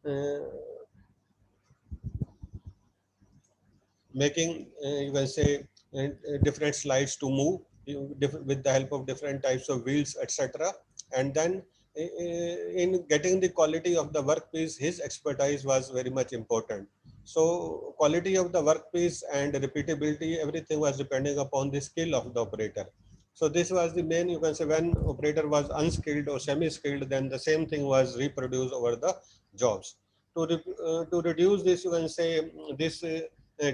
uh, making you can say different slides to move with the help of different types of wheels, etc. And then in getting the quality of the workpiece, his expertise was very much important. So quality of the workpiece and repeatability, everything was depending upon the skill of the operator. So this was the main, you can say, when operator was unskilled or semi-skilled, then the same thing was reproduced over the jobs. To reduce this, you can say, this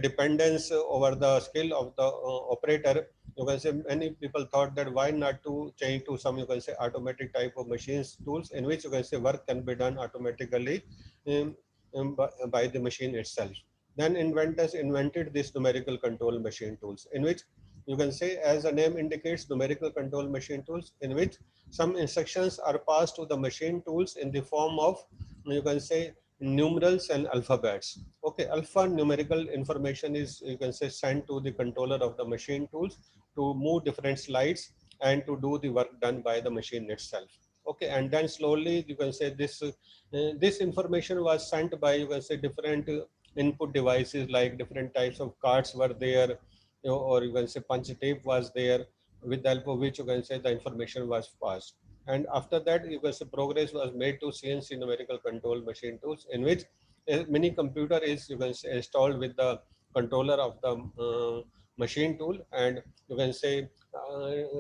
dependence over the skill of the operator, you can say many people thought that why not to change to some, you can say, automatic type of machines tools in which, you can say, work can be done automatically by the machine itself. Then inventors invented this numerical control machine tools, in which, you can say, as the name indicates, numerical control machine tools, in which some instructions are passed to the machine tools in the form of, you can say, numerals and alphabets. Okay, alphanumerical information is, you can say, sent to the controller of the machine tools to move different slides and to do the work done by the machine itself. Okay, and then slowly, you can say, this information was sent by, you can say, different input devices, like different types of cards were there, or you can say punch tape was there, with the help of which, you can say, the information was passed. And after that, you can say, progress was made to CNC numerical control machine tools, in which a mini computer is, you can say, installed with the controller of the machine tool, and you can say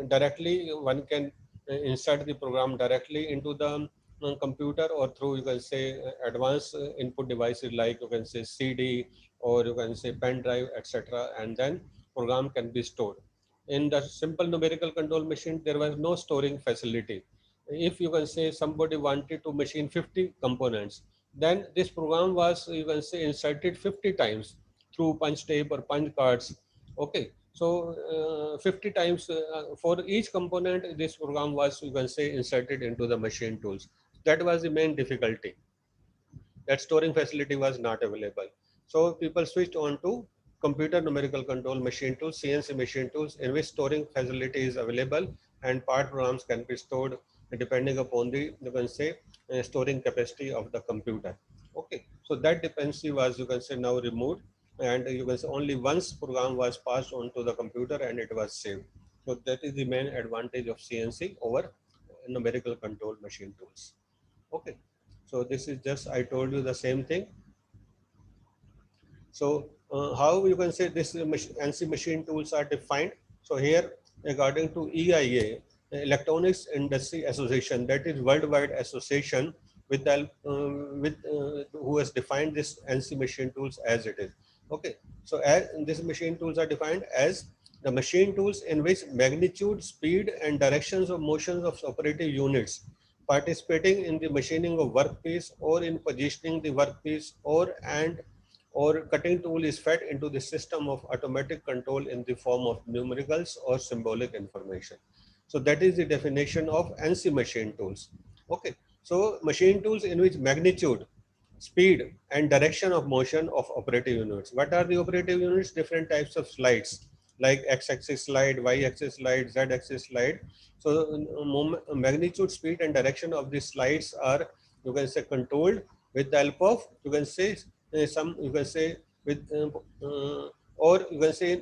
directly one can insert the program directly into the computer, or through, you can say, advanced input devices, like, you can say, CD, or you can say pen drive, etc. And then program can be stored. In the simple numerical control machine, there was no storing facility. If, you can say, somebody wanted to machine 50 components, then this program was, you can say, inserted 50 times through punch tape or punch cards. Okay, so 50 times for each component, this program was, you can say, inserted into the machine tools. That was the main difficulty, that storing facility was not available. So people switched on to computer numerical control machine tools, CNC machine tools, in which storing facility is available and part programs can be stored depending upon the, you can say, storing capacity of the computer. Okay, so that dependency was, you can say, now removed, and you can say only once program was passed on to the computer and it was saved. So that is the main advantage of CNC over numerical control machine tools. Okay, so this is just, I told you the same thing. So how, you can say, this ANSI machine tools are defined. So here, according to EIA, Electronics Industry Association, that is worldwide association with the, who has defined this ANSI machine tools as it is. Okay, so as these machine tools are defined as the machine tools in which magnitude, speed, and directions of motions of operative units participating in the machining of workpiece or in positioning the workpiece, or cutting tool is fed into the system of automatic control in the form of numericals or symbolic information. So that is the definition of ANSI machine tools. Okay, so machine tools in which magnitude, speed, and direction of motion of operative units. What are the operative units? Different types of slides, like x-axis slide, y-axis slide, z-axis slide. So magnitude, speed, and direction of these slides are, you can say, controlled with the help of, you can say, some, you can say, with or you can say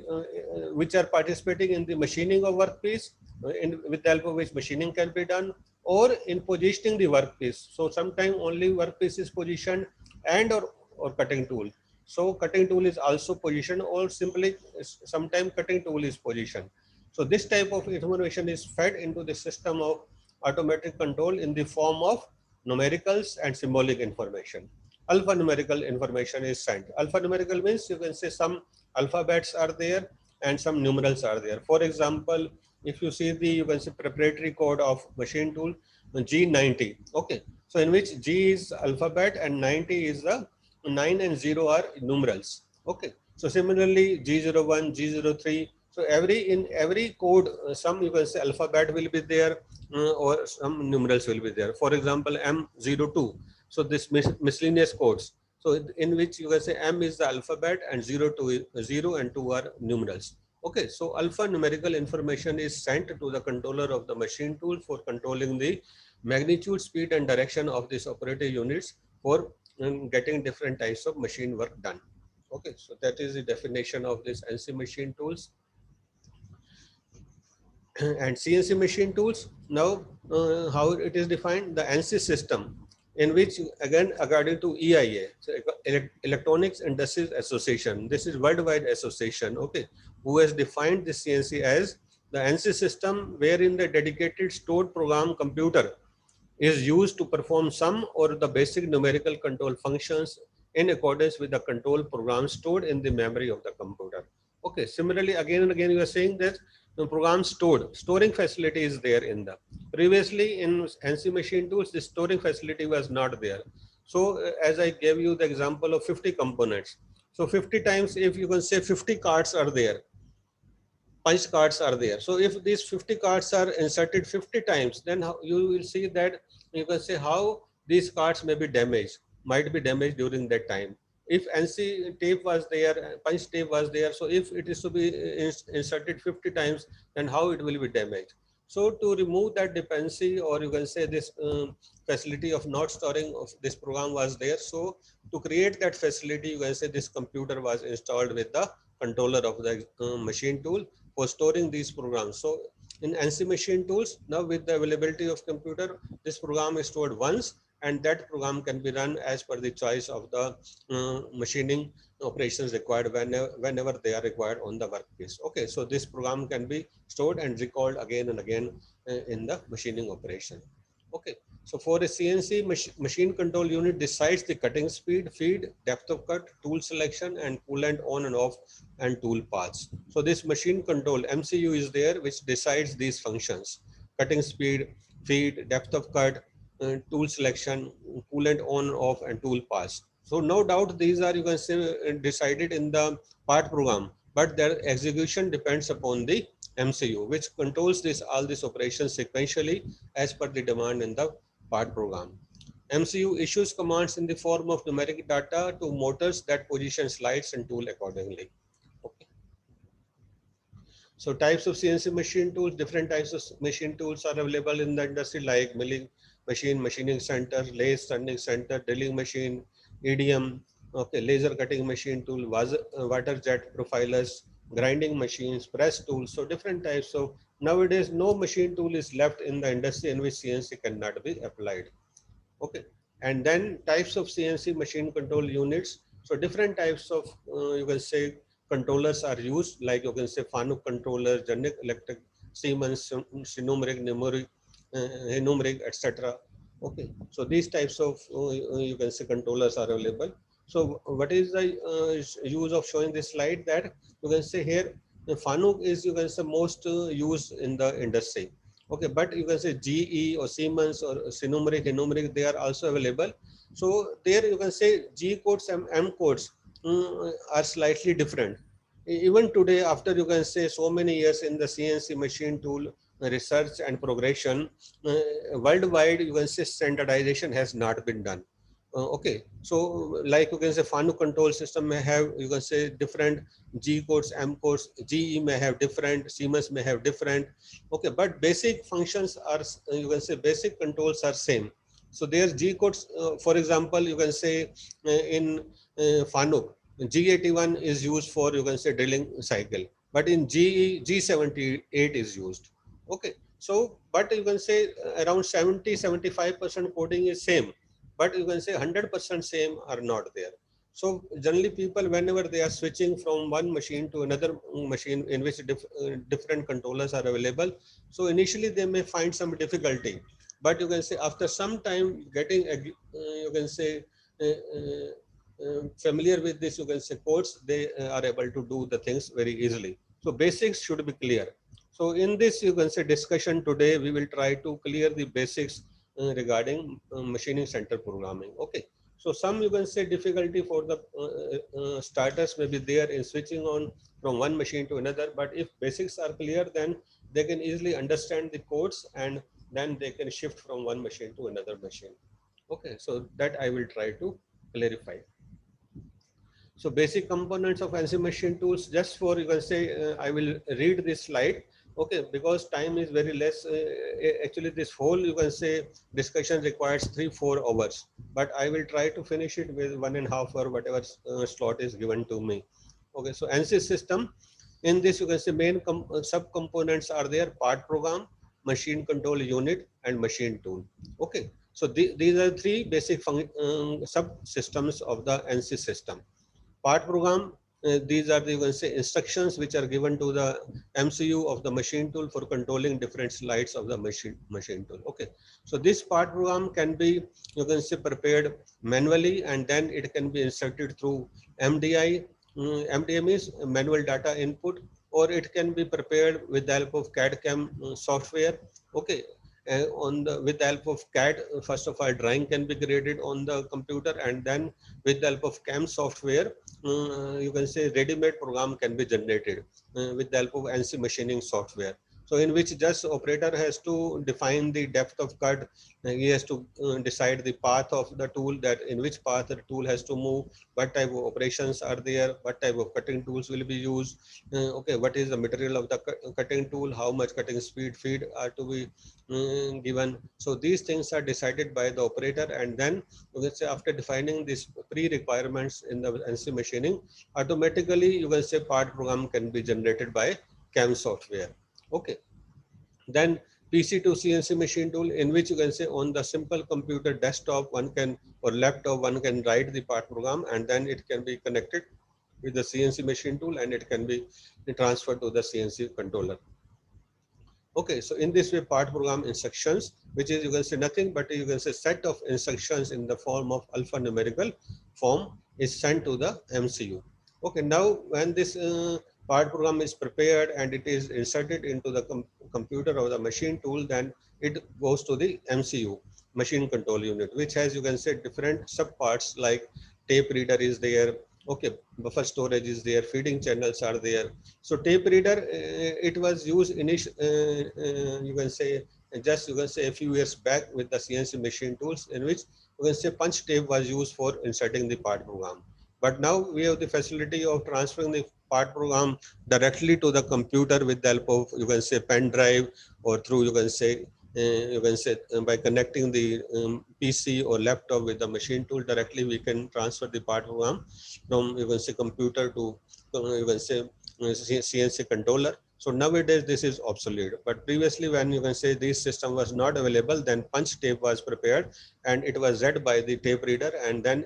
which are participating in the machining of workpiece, with the help of which machining can be done, or in positioning the workpiece. So sometimes only workpiece is positioned, and or cutting tool. So cutting tool is also positioned, or simply sometimes cutting tool is positioned. So this type of information is fed into the system of automatic control in the form of numericals and symbolic information. Alphanumerical information is sent. Alphanumerical means, you can say, some alphabets are there and some numerals are there. For example, if you see the, you can say, preparatory code of machine tool G90. Okay, so in which G is alphabet and 90 is the 9 and 0 are numerals. Okay, so similarly G01, G03. So in every code, some, you can say, alphabet will be there, or some numerals will be there. For example, M02. So this miscellaneous codes. So in which, you can say, M is the alphabet and 0 and 2 are numerals. Okay, so alphanumerical information is sent to the controller of the machine tool for controlling the magnitude, speed, and direction of these operative units for getting different types of machine work done. Okay, so that is the definition of this ANSI machine tools. And CNC machine tools. Now, how it is defined? The ANSI system, in which, again, according to EIA, so Electronics Industries Association, this is worldwide association, okay, who has defined the CNC as the ANSI system wherein the dedicated stored program computer is used to perform some or the basic numerical control functions in accordance with the control program stored in the memory of the computer. Okay, similarly, again and again, you are saying that the program storing facility is there in the, previously in ANSI machine tools, the storing facility was not there. So as I gave you the example of 50 components. So 50 times, if you can say 50 cards are there, punch cards are there. So if these 50 cards are inserted 50 times, then you will see that you can say how these cards may be damaged, might be damaged during that time. If NC tape was there, punch tape was there, so if it is to be inserted 50 times, then how it will be damaged. So to remove that dependency, or you can say this facility of not storing of this program was there. So to create that facility, you can say this computer was installed with the controller of the machine tool for storing these programs. So in ANSI machine tools, now with the availability of computer, this program is stored once, and that program can be run as per the choice of the machining operations required whenever they are required on the workpiece. Okay, so this program can be stored and recalled again and again in the machining operation. Okay, so for a CNC machine control unit decides the cutting speed, feed, depth of cut, tool selection, and coolant on and off, and tool paths. So this machine control MCU is there, which decides these functions: cutting speed, feed, depth of cut, tool selection, coolant on, off, and tool paths. So no doubt these are, you can say, decided in the part program, but their execution depends upon the MCU, which controls this all these operations sequentially as per the demand in the part program. MCU issues commands in the form of numeric data to motors that position slides and tool accordingly. Okay. So types of CNC machine tools, different types of machine tools are available in the industry, like milling machine, machining center, lathe turning center, drilling machine, EDM, okay, laser cutting machine tool, water jet profilers, grinding machines, press tools. So different types of, nowadays no machine tool is left in the industry in which CNC cannot be applied. Okay, and then types of CNC machine control units. So different types of you can say controllers are used, like you can say Fanuc controller, Generic Electric, Siemens, Sinomrig, Numeric, etc. Okay, so these types of you can say controllers are available. So what is the use of showing this slide? That you can say here, Fanuc is, you can say, most used in the industry. Okay, but you can say GE or Siemens or Numeric, they are also available. So there you can say G codes and M codes are slightly different. Even today, after you can say so many years in the CNC machine tool research and progression, worldwide you can say standardization has not been done. Okay, so like you can say Fanuc control system may have, you can say, different G codes, M codes, GE may have different, Siemens may have different. Okay, but basic functions are, you can say, basic controls are same. So there's G codes, for example, you can say in Fanuc, G81 is used for, you can say, drilling cycle, but in GE, G78 is used. Okay, so, but you can say around 70-75% coding is same, but you can say 100% same are not there. So generally people, whenever they are switching from one machine to another machine in which different controllers are available, so initially they may find some difficulty, but you can say after some time getting, you can say, familiar with this, you can say, codes, they are able to do the things very easily. So basics should be clear. So in this, you can say, discussion today, we will try to clear the basics regarding machining center programming. Okay. So some, you can say, difficulty for the starters may be there in switching on from one machine to another, but if basics are clear, then they can easily understand the codes, and then they can shift from one machine to another machine. Okay, so that I will try to clarify. So basic components of ANSI machine tools, just for, you can say, I will read this slide. Okay, because time is very less. Actually, this whole, you can say, discussion requires 3-4 hours, but I will try to finish it with 1.5 hour, whatever slot is given to me. Okay, so ANSYS system, in this you can say main sub components are there: part program, machine control unit, and machine tool. Okay, so these are three basic subsystems of the ANSYS system. Part program, these are the, you can say, instructions which are given to the MCU of the machine tool for controlling different slides of the machine tool. Okay, so this part program can be, you can say, prepared manually, and then it can be inserted through MDI. MDI means manual data input, or it can be prepared with the help of CAD CAM software. Okay, on the with the help of CAD, first of all, drawing can be graded on the computer, and then with the help of CAM software, you can say ready-made program can be generated with the help of ANSYS machining software. So in which just operator has to define the depth of cut. He has to decide the path of the tool, that in which path the tool has to move, what type of operations are there, what type of cutting tools will be used. Okay, what is the material of the cutting tool, how much cutting speed feed are to be given. So these things are decided by the operator, and then let's say after defining these pre-requirements in the ANSYS machining, automatically you can say part program can be generated by CAM software. Okay, then PC to CNC machine tool, in which you can say on the simple computer desktop one can, or laptop one can write the part program, and then it can be connected with the CNC machine tool, and it can be transferred to the CNC controller. Okay, so in this way, part program instructions, which is, you can say, nothing but you can say set of instructions in the form of alphanumerical form, is sent to the MCU. Okay, now when this part program is prepared and it is inserted into the computer or the machine tool, then it goes to the MCU, machine control unit, which has, you can say, different sub parts like tape reader is there. Okay, buffer storage is there, feeding channels are there. So tape reader, it was used you can say, just you can say a few years back with the CNC machine tools, in which you can say punch tape was used for inserting the part program. But now we have the facility of transferring the part program directly to the computer with the help of, you can say, pen drive, or through, you can say by connecting the PC or laptop with the machine tool directly, we can transfer the part program from, you can say, computer to, you can say, CNC controller. So nowadays this is obsolete, but previously when, you can say, this system was not available, then punch tape was prepared and it was read by the tape reader, and then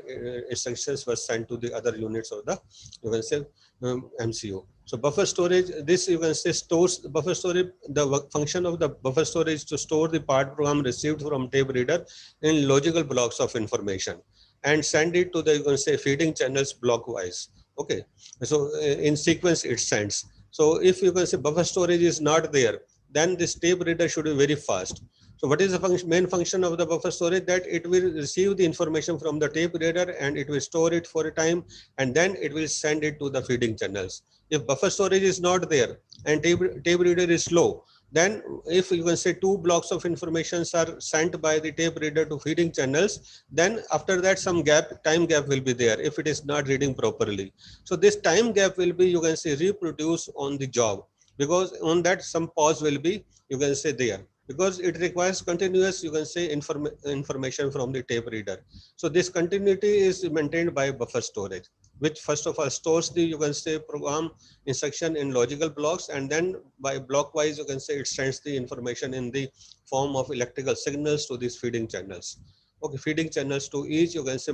instructions were sent to the other units of the, you can say, MCU. So buffer storage, this you can say stores buffer storage. The function of the buffer storage to store the part program received from tape reader in logical blocks of information and send it to the, you can say, feeding channels blockwise. Okay, so in sequence it sends. So if you can say buffer storage is not there, then this tape reader should be very fast. So what is the main function of the buffer storage? That it will receive the information from the tape reader and it will store it for a time, and then it will send it to the feeding channels. If buffer storage is not there and tape reader is slow, then if you can say two blocks of informations are sent by the tape reader to feeding channels, then after that some time gap will be there if it is not reading properly. So this time gap will be, you can say, reproduced on the job, because on that some pause will be, you can say, there, because it requires continuous, you can say, information from the tape reader. So this continuity is maintained by buffer storage, which first of all stores the, you can say, program instruction in logical blocks, and then by blockwise, you can say, it sends the information in the form of electrical signals to these feeding channels. Okay, feeding channels to each, you can say,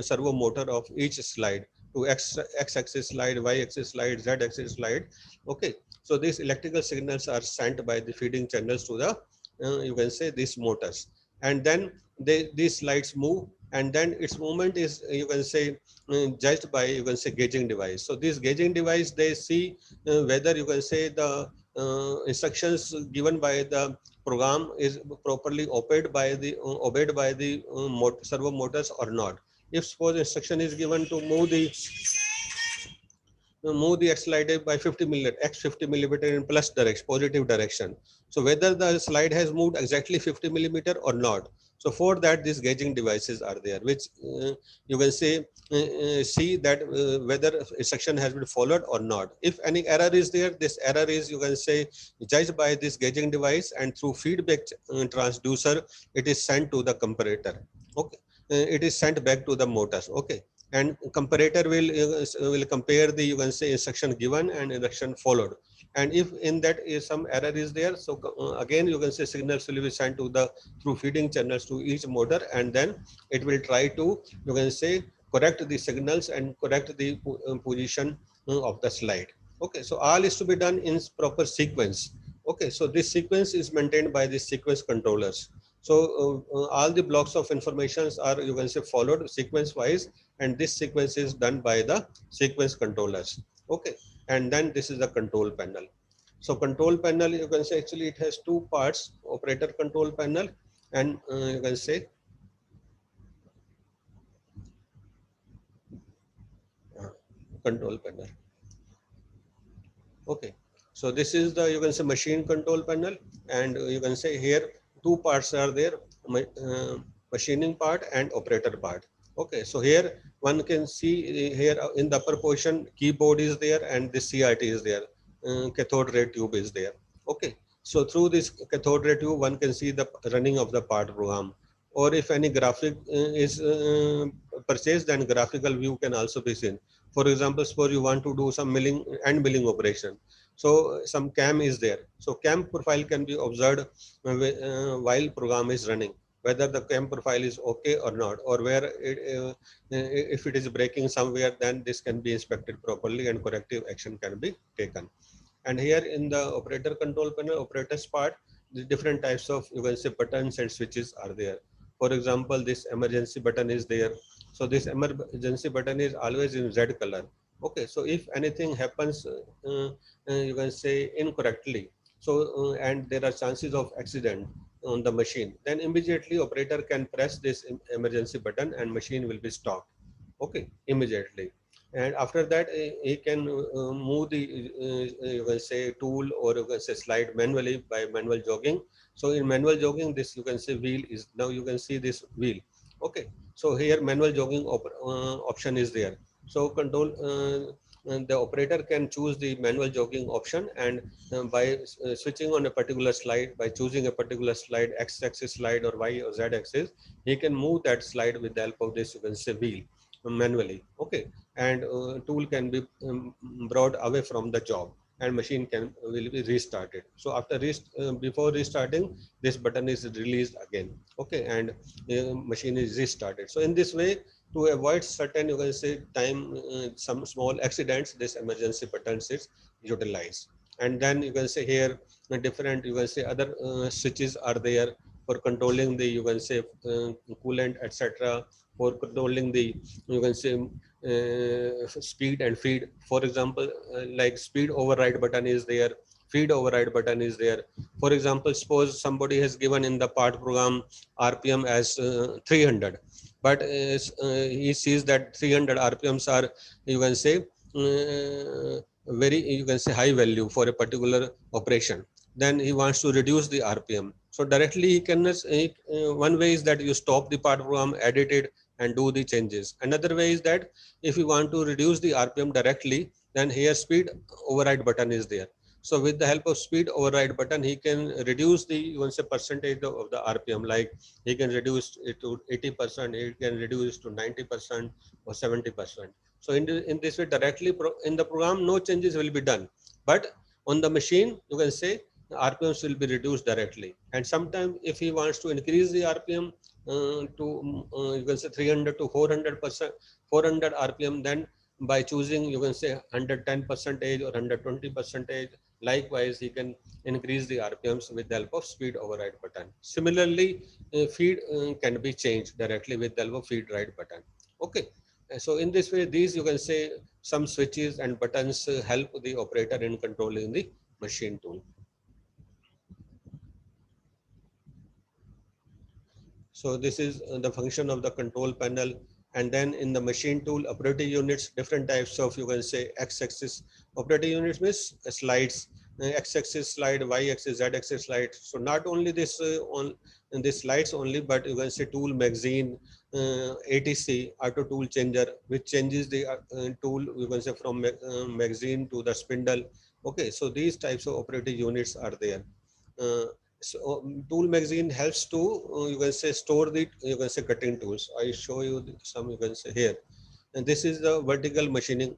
servo motor of each slide, to x-axis slide, y-axis slide, z-axis slide. Okay, so these electrical signals are sent by the feeding channels to the, you can say, these motors, and then these slides move, and then its movement is, you can say, judged by, you can say, gauging device. So this gauging device, they see whether, you can say, the instructions given by the program is properly obeyed by the servo motors or not. If suppose instruction is given to move the X slide by 50 millimeter, X 50 millimeter in plus direction, positive direction. So whether the slide has moved exactly 50 millimeter or not. So for that, these gauging devices are there, which you can say see that whether instruction has been followed or not. If any error is there, this error is, you can say, judged by this gauging device, and through feedback transducer, it is sent to the comparator. Okay, it is sent back to the motors. Okay, and comparator will compare the, you can say, instruction given and instruction followed. And if in that is some error is there, so again, you can say, signals will be sent to the through feeding channels to each motor, and then it will try to, you can say, correct the signals and correct the position of the slide. Okay, so all is to be done in proper sequence. Okay, so this sequence is maintained by the sequence controllers. So all the blocks of informations are, you can say, followed sequence wise, and this sequence is done by the sequence controllers. Okay, and then this is the control panel. So control panel, you can say, actually it has two parts: operator control panel and you can say control panel. Okay, so this is the, you can say, machine control panel, and you can say here two parts are there: machining part and operator part. Okay, so here one can see here in the upper portion, keyboard is there and the CRT is there, cathode ray tube is there. Okay, so through this cathode ray tube one can see the running of the part program, or if any graphic is purchased, then graphical view can also be seen. For example, suppose you want to do some milling and milling operation. So some cam is there. So cam profile can be observed while program is running, whether the cam profile is okay or not, or where if it is breaking somewhere, then this can be inspected properly and corrective action can be taken. And here in the operator control panel, operators part, the different types of, you can say, buttons and switches are there. For example, this emergency button is there. So this emergency button is always in red color. Okay, so if anything happens, you can say, incorrectly, so and there are chances of accident on the machine, then immediately operator can press this emergency button and machine will be stopped. Okay, immediately. And after that, he can move the you can say tool, or you can say slide manually by manual jogging. So in manual jogging, this, you can say, wheel is, now you can see this wheel. Okay, so here manual jogging option is there. So control and the operator can choose the manual jogging option, and by switching on a particular slide, by choosing a particular slide, x-axis slide or y or z-axis, he can move that slide with the help of this, you can say, wheel manually. Okay, and tool can be brought away from the job, and machine can will be restarted. So after before restarting, this button is released again. Okay, and machine is restarted. So in this way, to avoid certain, you can say, time some small accidents, this emergency buttons is utilized. And then you can say here different, you can say, other switches are there for controlling the, you can say, coolant, etc., for controlling the, you can say, speed and feed. For example, like speed override button is there, feed override button is there. For example, suppose somebody has given in the part program RPM as 300, but he sees that 300 RPMs are, you can say, very, you can say, high value for a particular operation. Then he wants to reduce the RPM. So directly he can, one way is that you stop the part program, edit it, and do the changes. Another way is that if you want to reduce the RPM directly, then here speed override button is there. So with the help of speed override button, he can reduce the, you can say, percentage of the RPM. Like he can reduce it to 80%, he can reduce to 90% or 70%. So in this way, directly in the program, no changes will be done. But on the machine, you can say, RPMs will be reduced directly. And sometimes if he wants to increase the RPM to you can say 300 to 400%, 400 RPM, then by choosing, you can say, 110 percentage or 120 percentage, likewise he can increase the RPMs with the help of speed override button. Similarly, feed can be changed directly with the help of feed right button. Okay, so in this way, these, you can say, some switches and buttons help the operator in controlling the machine tool. So this is the function of the control panel. And then in the machine tool, operating units, different types of, you can say, x-axis operating units means slides, x-axis slide, y-axis, z-axis slide. So not only this on this slides only, but you can say tool magazine, ATC, auto tool changer, which changes the tool, you can say, from magazine to the spindle. Okay, so these types of operating units are there. Tool magazine helps to, you can say, store the, you can say, cutting tools. I show you some, you can say, here. And this is the vertical machining,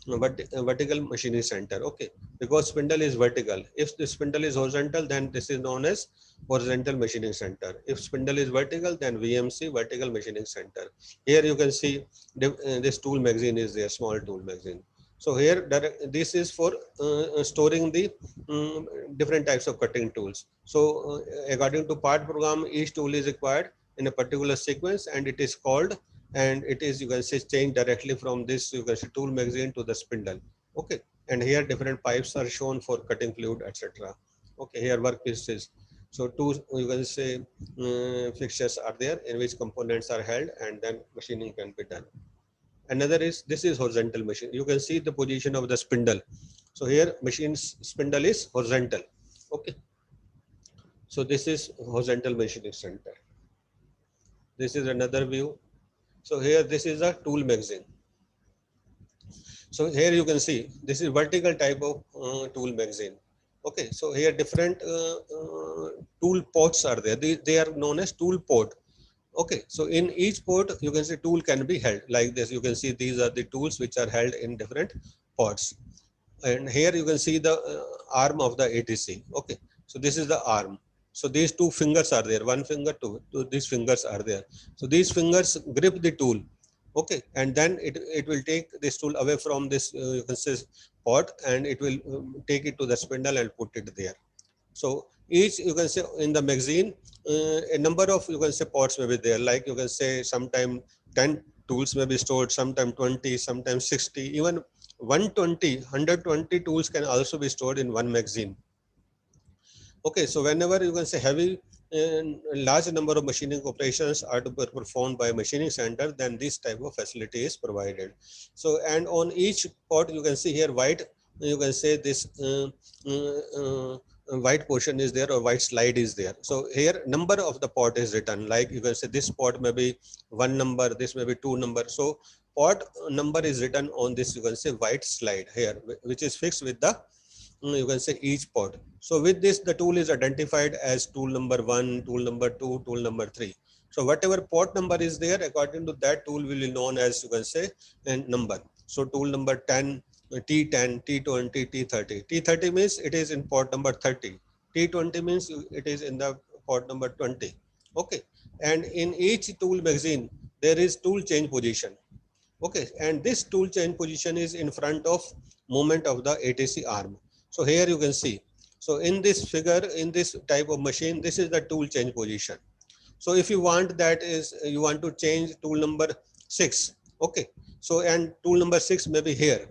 vertical machining center. Okay, because spindle is vertical. If the spindle is horizontal, then this is known as horizontal machining center. If spindle is vertical, then VMC, vertical machining center. Here you can see this tool magazine is there, small tool magazine. So here this is for storing the different types of cutting tools. So according to part program, each tool is required in a particular sequence, and it is called, and it is, you can say, changed directly from this, you can say, tool magazine to the spindle. Okay, and here different pipes are shown for cutting fluid, etc. Okay, here workpieces. So two, you can say, fixtures are there in which components are held, and then machining can be done. Another is, this is horizontal machine. You can see the position of the spindle. So here machine's spindle is horizontal. Okay, so this is horizontal machining center. This is another view. So here this is a tool magazine. So here you can see this is vertical type of tool magazine. Okay, so here different tool ports are there. They are known as tool port. Okay, so in each port you can see tool can be held like this. You can see these are the tools which are held in different ports. And here you can see the arm of the ATC. Okay, so this is the arm. So these two fingers are there, one finger, two these fingers are there. So these fingers grip the tool. Okay, and then it will take this tool away from this, you can say, pot, and it will take it to the spindle and put it there. So each, you can say, in the magazine, a number of, you can say, pots may be there. Like you can say, sometime 10 tools may be stored, sometime 20, sometimes 60, even 120 tools can also be stored in one magazine. Okay, so whenever you can say heavy and large number of machining operations are to be performed by a machining center, then this type of facility is provided. So, and on each pot you can see here white, you can say this white portion is there, or white slide is there. So here number of the pot is written, like you can say this pot may be 1 number, this may be 2 number. So pot number is written on this, you can say, white slide here, which is fixed with the, you can say, each pot. So with this, the tool is identified as tool number 1, tool number 2, tool number 3. So whatever pot number is there, according to that tool will be known as, you can say, a number. So tool number 10, T10, T20, T30. T30 means it is in pot number 30. T20 means it is in the pot number 20. Okay. And in each tool magazine, there is tool change position. Okay. And this tool change position is in front of movement of the ATC arm. So here you can see. So in this figure, in this type of machine, this is the tool change position. So if you want, that is, you want to change tool number 6. Okay. So, and tool number 6 may be here.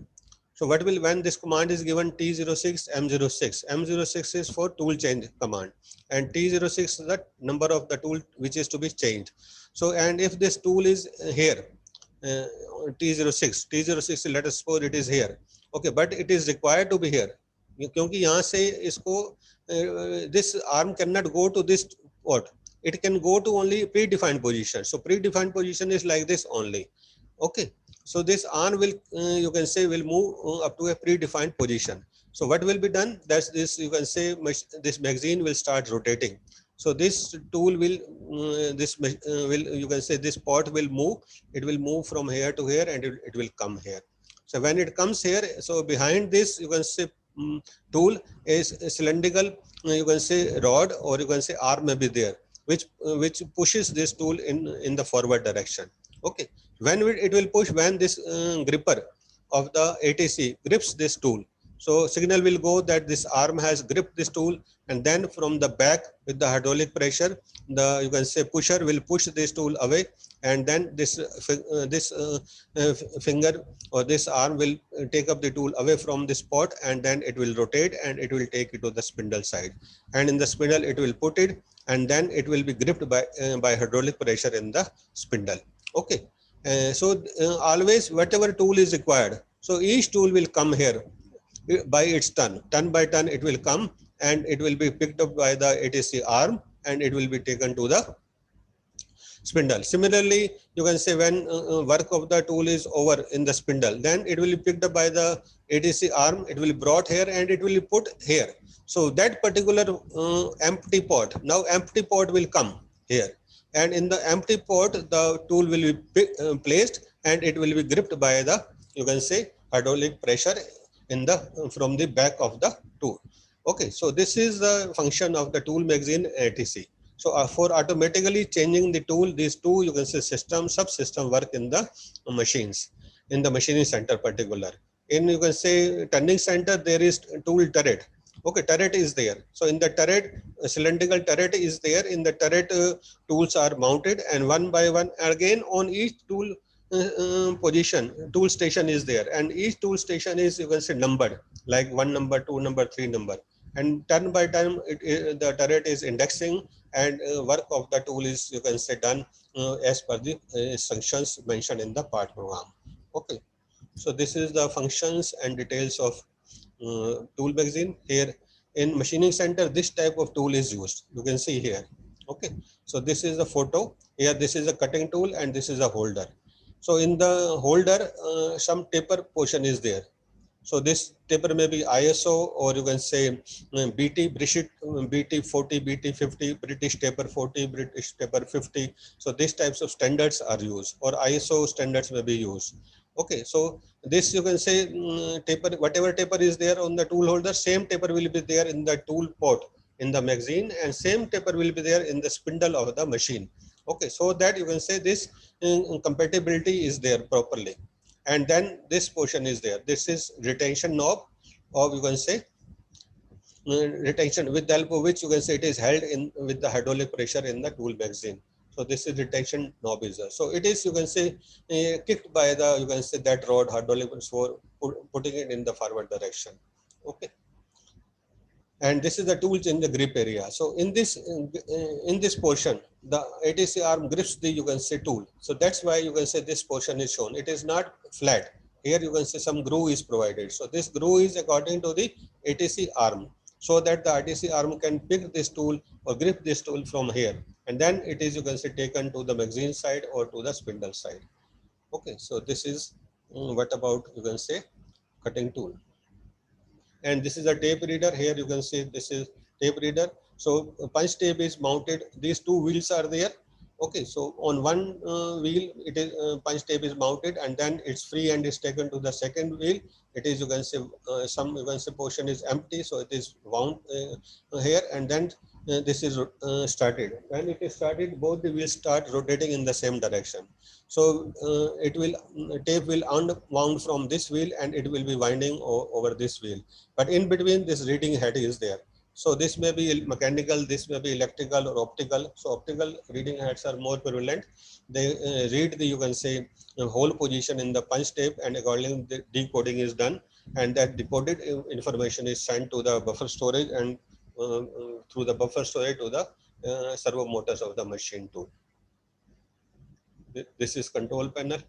So what will, when this command is given, T06, M06. M06 is for tool change command, and T06 is the number of the tool which is to be changed. So, and if this tool is here, T06, let us suppose it is here. Okay, but it is required to be here. क्योंकि यहाँ से इसको, this arm cannot go to this what, it can go to only predefined position. So predefined position is like this only. Okay, so this arm will, you can say, will move up to a predefined position. So what will be done, that's this, you can say, this magazine will start rotating. So this tool will, will, you can say, this pot will move, it will move from here to here, and it will come here. So when it comes here, so behind this, you can say, tool is a cylindrical, you can say, rod, or you can say arm may be there, which pushes this tool in the forward direction. Okay, when it will push, when this gripper of the ATC grips this tool, so signal will go that this arm has gripped this tool, and then from the back with the hydraulic pressure, the, you can say, pusher will push this tool away, and then this finger or this arm will take up the tool away from this pot, and then it will rotate, and it will take it to the spindle side, and in the spindle it will put it, and then it will be gripped by hydraulic pressure in the spindle. Okay, so always whatever tool is required, so each tool will come here by its turn by turn, it will come, and it will be picked up by the ATC arm, and it will be taken to the spindle. Similarly, you can say when work of the tool is over in the spindle, then it will be picked up by the ATC arm, it will be brought here and it will be put here. So that particular empty pot, now empty pot will come here, and in the empty pot the tool will be placed and it will be gripped by the, you can say, hydraulic pressure in the from the back of the tool. Okay, so this is the function of the tool magazine ATC. So for automatically changing the tool, these two, you can say, system subsystem work in the machines, in the machining center particular. In, you can say, turning center, there is tool turret. Okay, turret is there. So in the turret, a cylindrical turret is there. In the turret, tools are mounted, and one by one, again on each tool position, tool station is there, and each tool station is, you can say, numbered, like 1 number, 2 number, 3 number, and turn by turn the turret is indexing, and work of the tool is, you can say, done as per the instructions mentioned in the part program. Okay, so this is the functions and details of tool magazine. Here in machining center, this type of tool is used, you can see here. Okay, so this is the photo here, this is a cutting tool and this is a holder. So in the holder, some taper portion is there. So this taper may be ISO, or you can say BT, BT 40, BT 50, British taper 40, British taper 50. So these types of standards are used, or ISO standards may be used. Okay, so this, you can say, taper, whatever taper is there on the tool holder, same taper will be there in the tool pot in the magazine, and same taper will be there in the spindle of the machine. Okay, so that, you can say, this compatibility is there properly. And then this portion is there. This is retention knob, or you can say retention, with the help of which, you can say, it is held in with the hydraulic pressure in the tool magazine. So this is retention knob is there. So it is, you can say, kicked by the, you can say, that rod hydraulic for putting it in the forward direction. Okay, and this is the tools in the grip area. So in this portion, the ATC arm grips the, you can say, tool. So that's why, you can say, this portion is shown. It is not flat. Here you can say some groove is provided. So this groove is according to the ATC arm, so that the ATC arm can pick this tool or grip this tool from here, and then it is, you can say, taken to the magazine side or to the spindle side. Okay, so this is what about, you can say, cutting tool. And this is a tape reader. Here you can see this is tape reader. So punch tape is mounted, these two wheels are there. Okay, so on one wheel it is punch tape is mounted, and then it's free and is taken to the second wheel. It is, you can say, some, you can say, portion is empty, so it is wound here, and then this is started. When it is started, both the wheels start rotating in the same direction. So it will, tape will unwound from this wheel and it will be winding over this wheel. But in between, this reading head is there. So this may be mechanical, this may be electrical or optical. So optical reading heads are more prevalent. They read the, you can say, whole position in the punch tape, and accordingly the decoding is done, and that decoded information is sent to the buffer storage, and through the buffer storage to the servo motors of the machine tool. This is control panel.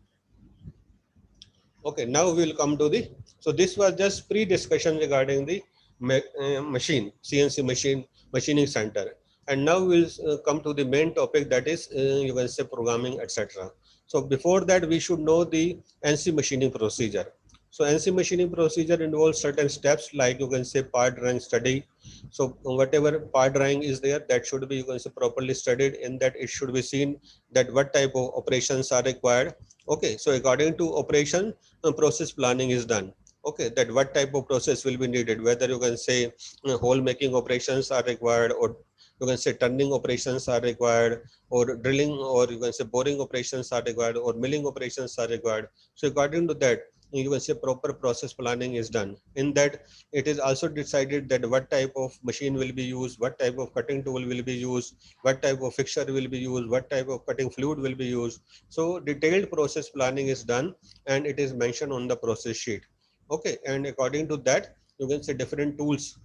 Okay, now we will come to the, so this was just pre-discussion regarding the machine, CNC machine, machining center. And now we'll come to the main topic, that is, you can say, programming, etc. So before that, we should know the NC machining procedure. So NC machining procedure involves certain steps, like, you can say, part drawing study. So whatever part drawing is there, that should be, you can say, properly studied. In that, it should be seen that what type of operations are required. Okay, so according to operation, process planning is done. Okay, that what type of process will be needed, whether, you can say, hole making operations are required, or you can say turning operations are required, or drilling, or you can say boring operations are required, or milling operations are required. So according to that, you can say proper process planning is done. In that, it is also decided that what type of machine will be used, what type of cutting tool will be used, what type of fixture will be used, what type of cutting fluid will be used. So detailed process planning is done, and it is mentioned on the process sheet. Okay, and according to that, you can say different tools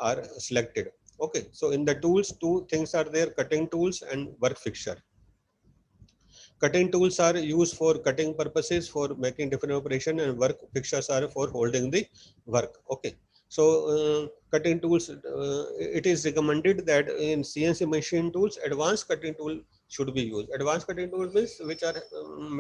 are selected. Okay, so in the tools, two things are there: cutting tools and work fixture. Cutting tools are used for cutting purposes, for making different operation, and work fixtures are for holding the work. Okay, so cutting tools, it is recommended that in CNC machine tools, advanced cutting tool should be used. Advanced cutting tools means which are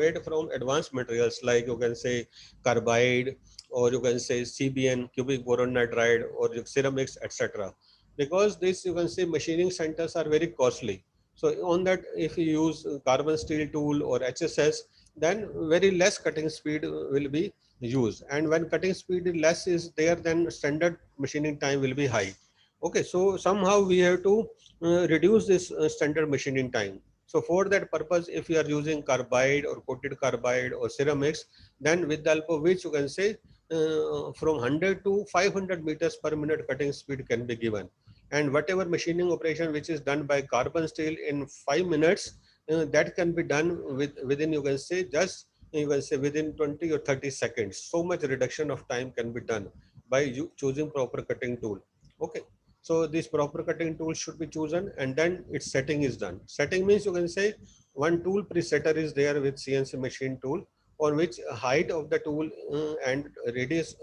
made from advanced materials, like you can say carbide, or you can say CBN, cubic boron nitride, or ceramics, etc. Because this, you can say, machining centers are very costly. So on that, if you use carbon steel tool or HSS, then very less cutting speed will be used. And when cutting speed less is there, then standard machining time will be high. Okay, so somehow we have to reduce this standard machining time. So for that purpose, if you are using carbide or coated carbide or ceramics, then with the help of which you can say from 100 to 500 meters per minute cutting speed can be given. And whatever machining operation which is done by carbon steel in 5 minutes, that can be done within, you can say, just you can say within 20 or 30 seconds. So much reduction of time can be done by you choosing proper cutting tool. Okay. So this proper cutting tool should be chosen, and then its setting is done. Setting means, you can say, one tool presetter is there with CNC machine tool, on which height of the tool and radius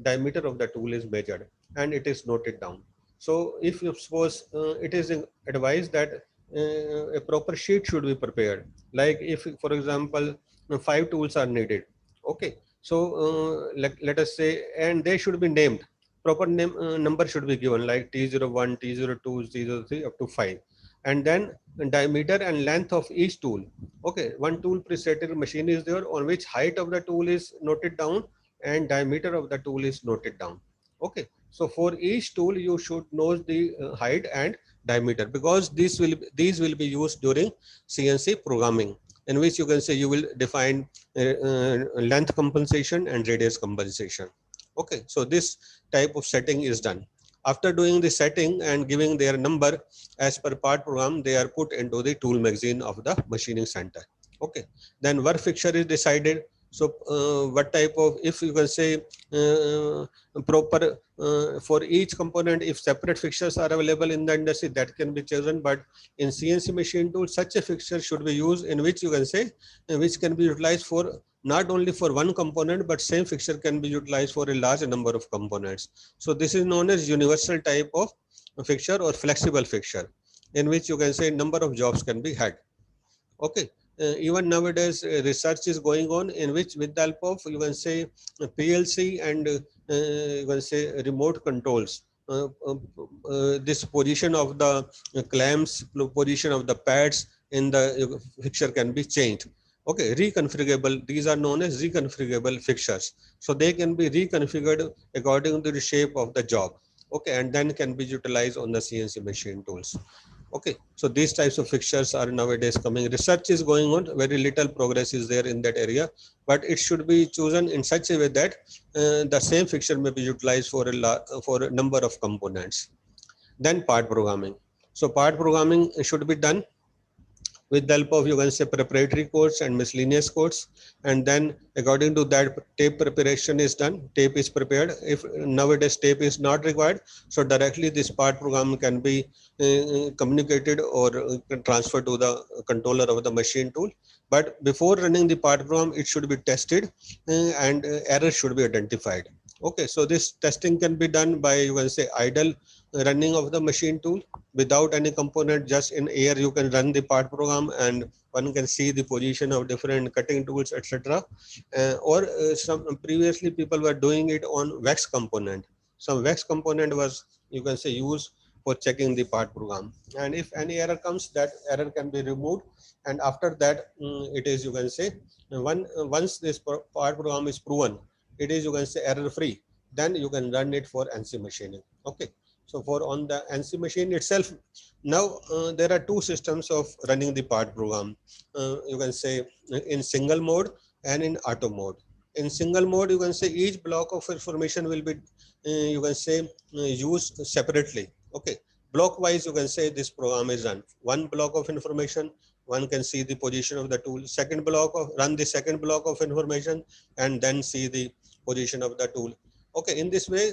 diameter of the tool is measured, and it is noted down. So if you suppose it is advised that a proper sheet should be prepared, like if, for example, 5 tools are needed. Okay. So let us say, and they should be named. Proper name number should be given, like T01, T02, T03 up to 5. And then diameter and length of each tool. Okay, one tool preset machine is there on which height of the tool is noted down and diameter of the tool is noted down. Okay, so for each tool you should know the height and diameter, because these will be used during CNC programming, in which you can say you will define length compensation and radius compensation. Okay, so this type of setting is done. After doing the setting and giving their number as per part program, they are put into the tool magazine of the machining center. Okay, then work fixture is decided. So what type of, if you can say proper for each component, if separate fixtures are available in the industry, that can be chosen. But in CNC machine tool, such a fixture should be used in which you can say, which can be utilized for not only for one component, but same fixture can be utilized for a large number of components. So this is known as universal type of fixture or flexible fixture, in which you can say number of jobs can be had. Okay. Even nowadays, research is going on in which, with the help of, you can say, PLC and you can say remote controls, this position of the clamps, position of the pads in the fixture can be changed. Okay, reconfigurable. These are known as reconfigurable fixtures. So they can be reconfigured according to the shape of the job. Okay, and then can be utilized on the CNC machine tools. Okay, so these types of fixtures are nowadays coming. Research is going on. Very little progress is there in that area, but it should be chosen in such a way that the same fixture may be utilized for a number of components. Then part programming. So part programming should be done with the help of, you can say, preparatory codes and miscellaneous codes, and then according to that tape preparation is done. Tape is prepared. If nowadays tape is not required, so directly this part program can be communicated or transferred to the controller of the machine tool. But before running the part program, it should be tested and errors should be identified. Okay, so this testing can be done by, you can say, idle running of the machine tool without any component. Just in air you can run the part program and one can see the position of different cutting tools, etc. Or some previously people were doing it on wax component. Some wax component was, you can say, used for checking the part program, and if any error comes, that error can be removed, and after that it is, you can say, once this part program is proven, it is, you can say, error free, then you can run it for NC machining. Okay, so for on the NC machine itself, now there are two systems of running the part program. You can say in single mode and in auto mode. In single mode, you can say each block of information will be, you can say, used separately. Okay, block wise, you can say this program is run. One block of information, one can see the position of the tool. Second block of run the second block of information and then see the position of the tool. Okay, in this way,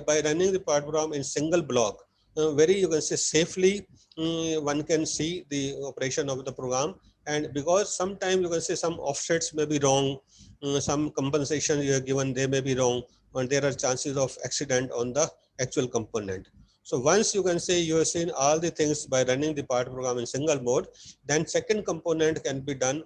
by running the part program in single block, very, you can say, safely, one can see the operation of the program. And because sometimes, you can say, some offsets may be wrong, some compensation you are given, they may be wrong, and there are chances of accident on the actual component. So once you can say you have seen all the things by running the part program in single mode, then second component can be done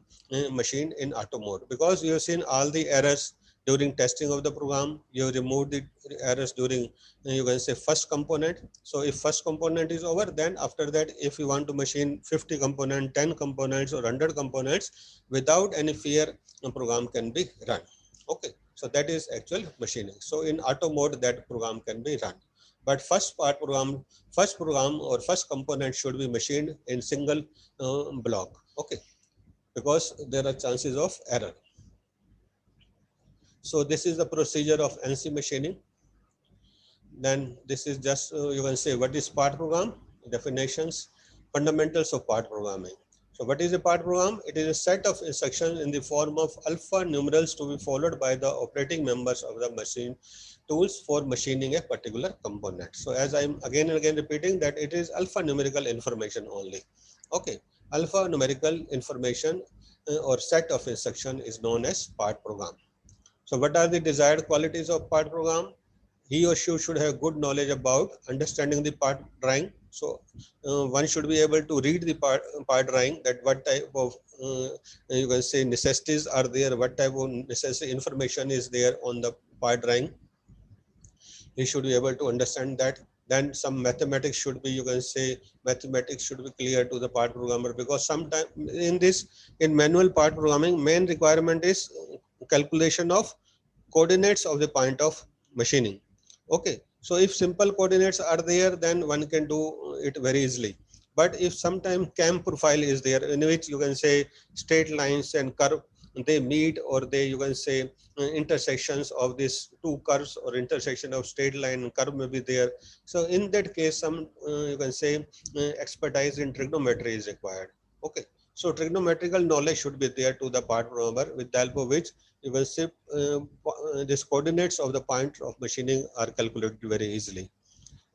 machine in auto mode, because you have seen all the errors during testing of the program. You remove the errors during you can say first component. So if first component is over, then after that, if you want to machine 50 component, 10 components or 100 components, without any fear, a program can be run. Okay, so that is actual machining. So in auto mode, that program can be run. But first program or first component should be machined in single block. Okay, because there are chances of error. So this is the procedure of NC machining. Then this is just you can say what is part program, definitions, fundamentals of part programming. So what is a part program? It is a set of instructions in the form of alpha numerals to be followed by the operating members of the machine tools for machining a particular component. So as I'm again and again repeating that it is alphanumerical information only. Okay, alphanumerical information or set of instruction is known as part program. So what are the desired qualities of part program? He or she should have good knowledge about understanding the part drawing. So one should be able to read the part drawing, that what type of you can say necessities are there, what type of necessary information is there on the part drawing. He should be able to understand that. Then some mathematics should be, you can say mathematics should be clear to the part programmer, because sometimes in manual part programming, main requirement is calculation of coordinates of the point of machining. Okay, so if simple coordinates are there, then one can do it very easily. But if sometime cam profile is there, in which you can say straight lines and curve, they meet, or they you can say intersections of these two curves, or intersection of straight line and curve may be there. So in that case, some you can say expertise in trigonometry is required. Okay, so trigonometrical knowledge should be there to the part programmer, with the help of which you will see these coordinates of the point of machining are calculated very easily.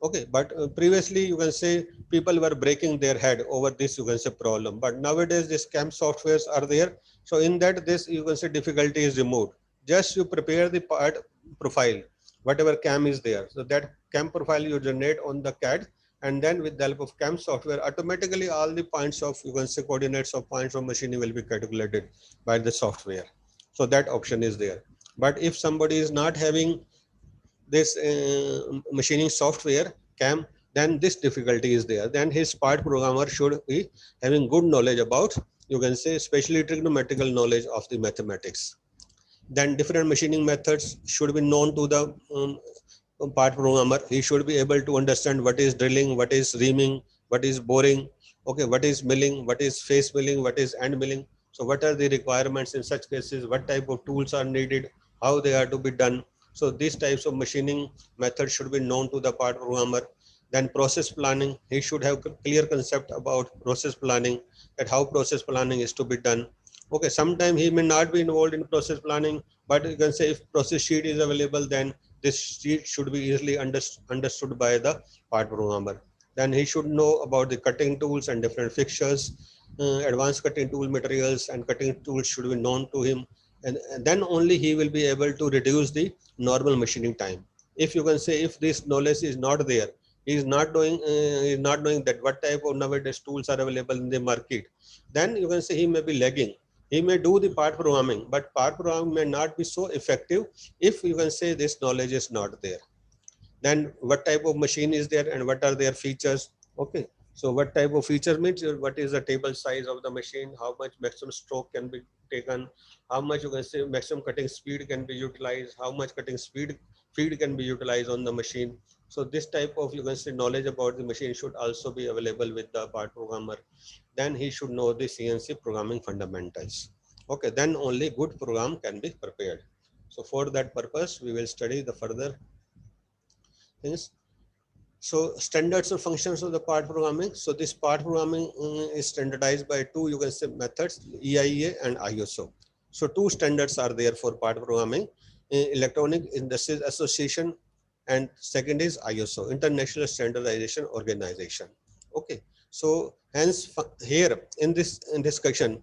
Okay, but previously you can say people were breaking their head over this you can say problem, but nowadays this CAM softwares are there. So in that, this you can say difficulty is removed. Just you prepare the part profile, whatever CAM is there. So that CAM profile you generate on the CAD, and then with the help of CAM software, automatically all the points of you can say coordinates of points of machining will be calculated by the software. So that option is there. But if somebody is not having this machining software CAM, then this difficulty is there. Then his part programmer should be having good knowledge about, you can say, especially trigonometrical knowledge of the mathematics. Then different machining methods should be known to the part programmer. He should be able to understand what is drilling, what is reaming, what is boring, okay, what is milling, what is face milling, what is end milling. So what are the requirements in such cases, what type of tools are needed, how they are to be done. So these types of machining methods should be known to the part programmer. Then process planning, he should have clear concept about process planning, that how process planning is to be done. Okay, sometimes he may not be involved in process planning, but you can say if process sheet is available, then this sheet should be easily understood by the part programmer. Then he should know about the cutting tools and different fixtures, advanced cutting tool materials and cutting tools should be known to him. And then only he will be able to reduce the normal machining time. If you can say, if this knowledge is not there, he is not knowing that what type of nowadays tools are available in the market, then you can say he may be lagging. He may do the part programming, but part programming may not be so effective if you can say this knowledge is not there. Then what type of machine is there and what are their features? Okay, so what type of feature means what is the table size of the machine, how much maximum stroke can be taken, how much you can say maximum cutting speed can be utilized, how much cutting speed feed can be utilized on the machine. So this type of you can say knowledge about the machine should also be available with the part programmer. Then he should know the CNC programming fundamentals. Okay, then only good program can be prepared. So for that purpose, we will study the further things. So standards or functions of the part programming. So this part programming is standardized by two, you can say, methods, EIA and ISO. So two standards are there for part programming, Electronic Industries Association, and second is ISO, International Standardization Organization. Okay, so hence here in this discussion,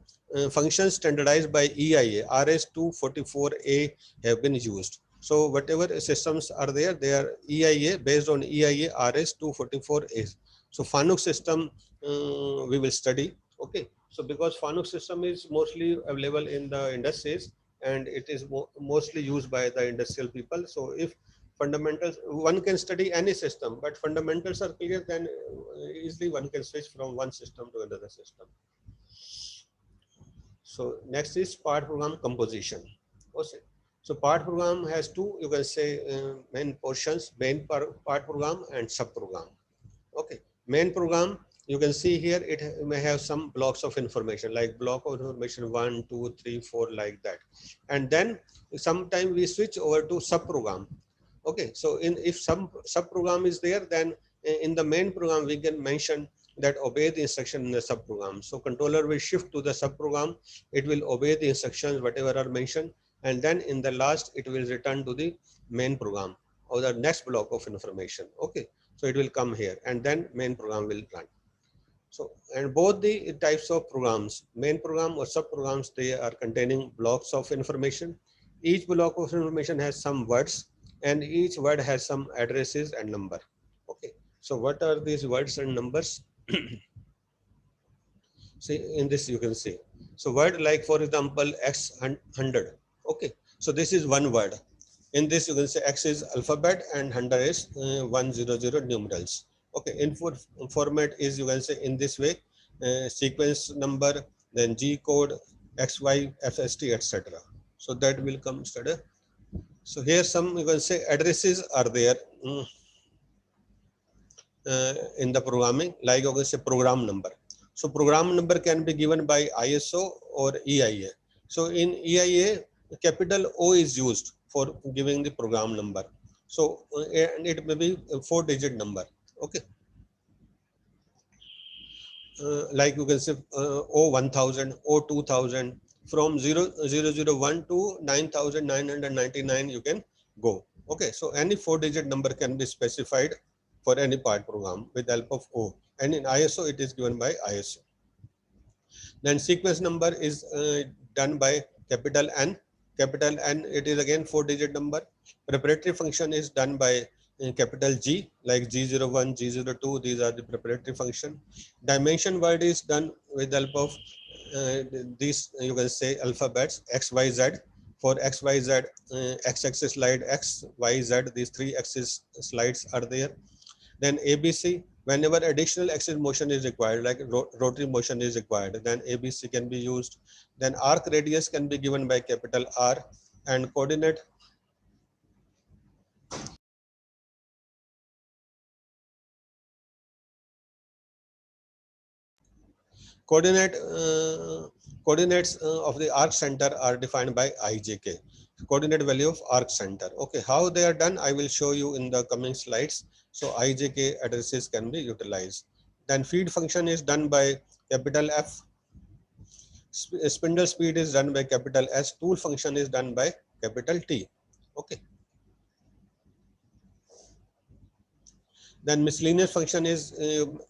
functions standardized by EIA, RS244A have been used. So whatever systems are there, they are EIA, based on EIA RS 244A. So FANUC system we will study. Okay. So because FANUC system is mostly available in the industries and it is mostly used by the industrial people. So if fundamentals, one can study any system, but fundamentals are clear, then easily one can switch from one system to another system. So next is part program composition. Okay. So part program has two, you can say, main portions, main part program and sub program. Okay. Main program, you can see here, it may have some blocks of information, like block of information 1, 2, 3, 4, like that. And then sometime we switch over to sub program. Okay. So if some sub program is there, then in the main program we can mention that obey the instruction in the sub program. So controller will shift to the sub program. It will obey the instructions, whatever are mentioned. And then in the last, it will return to the main program or the next block of information. Okay. So it will come here and then main program will run. So, and both the types of programs, main program or sub programs, they are containing blocks of information. Each block of information has some words and each word has some addresses and number. Okay. So what are these words and numbers? See, in this you can see. So word like, for example, X 100. Okay. So this is one word. In this you can say X is alphabet and 100 is 100 numerals. Okay. Input format is, you can say, in this way, sequence number, then G code, XY, FST, etc. So that will come study. So here some, you can say, addresses are there in the programming, like you can say program number. So program number can be given by ISO or EIA. So in EIA, capital O is used for giving the program number. So and it may be a 4-digit number. Okay. Like you can say O1000, O2000, from 0001 to 9999 you can go. Okay. So any 4-digit number can be specified for any part program with the help of O. And in ISO, it is given by ISO. Then sequence number is done by capital N. Capital N, it is again 4-digit number. Preparatory function is done by capital G, like G01, G02. These are the preparatory function. Dimension word is done with the help of these, you can say, alphabets X, Y, Z. For X, Y, Z, X-axis slide X, Y, Z. These 3 axis slides are there. Then ABC, whenever additional axis motion is required, like rotary motion is required, then ABC can be used. Then arc radius can be given by capital R, and coordinate coordinates of the arc center are defined by IJK, coordinate value of arc center. Okay, how they are done, I will show you in the coming slides. So IJK addresses can be utilized. Then feed function is done by capital F. Spindle speed is done by capital S. Tool function is done by capital T. Okay. Then miscellaneous function is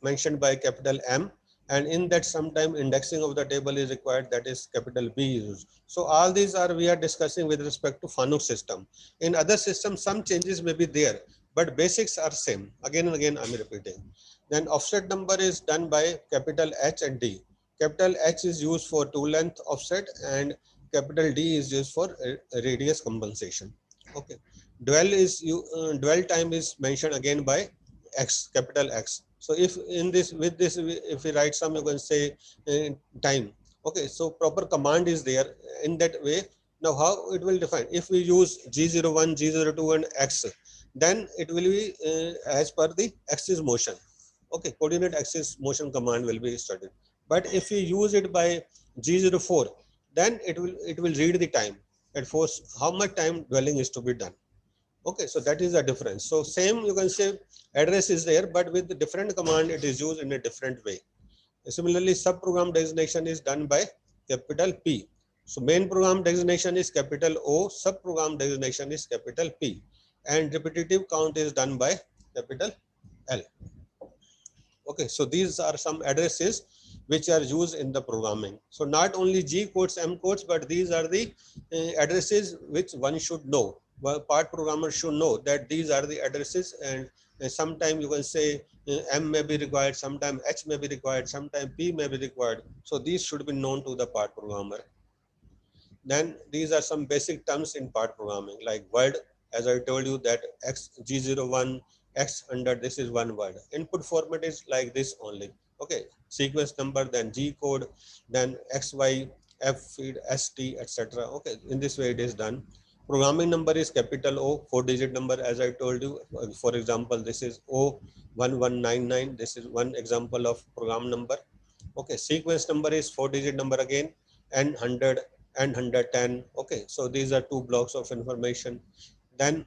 mentioned by capital M, and in that sometime indexing of the table is required, that is capital B used. So all these are we are discussing with respect to FANUC system. In other systems some changes may be there, but basics are same. Again and again I'm repeating. Then offset number is done by capital H and D. Capital H is used for tool length offset and capital D is used for radius compensation. Okay. Dwell time is mentioned again by X, capital X. So if in this, with this, if we write some, you can say time. Okay, so proper command is there in that way. Now how it will define? If we use G01, G02 and X, then it will be as per the axis motion. Okay, coordinate axis motion command will be studied. But if we use it by G04, then it will read the time. It force how much time dwelling is to be done. Okay, so that is the difference. So same, you can say address is there, but with the different command, it is used in a different way. Similarly, subprogram designation is done by capital P. So main program designation is capital O, subprogram designation is capital P, and repetitive count is done by capital L. Okay, so these are some addresses which are used in the programming. So not only G codes, M codes, but these are the addresses which one should know. well, part programmer should know that these are the addresses, and sometime you can say M may be required, sometime H may be required, sometime P may be required. So these should be known to the part programmer. Then these are some basic terms in part programming, like word. As I told you that X G01 X100, this is one word. Input format is like this only. Okay, sequence number, then G code, then XY, F feed, ST, etc. Okay, in this way it is done. Programming number is capital O, 4-digit number, as I told you. For example, this is O1199. This is one example of program number. Okay, sequence number is 4-digit number again, and 100 and 110. Okay, so these are two blocks of information. Then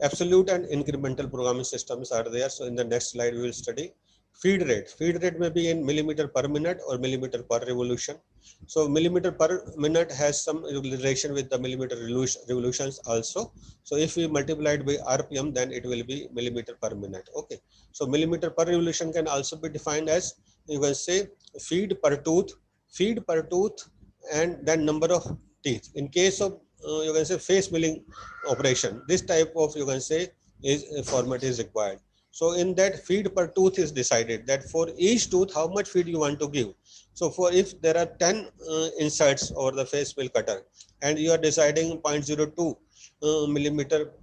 absolute and incremental programming systems are there. So in the next slide we will study feed rate. Feed rate may be in millimeter per minute or millimeter per revolution. So millimeter per minute has some relation with the millimeter revolutions also. So if we multiply it by RPM, then it will be millimeter per minute. Okay, so millimeter per revolution can also be defined as, you can say, feed per tooth, and then number of teeth. In case of you can say face milling operation, this type of, you can say, is format is required. So in that, feed per tooth is decided that for each tooth how much feed you want to give. So for if there are 10 inserts over the face mill cutter, and you are deciding 0.02 millimeter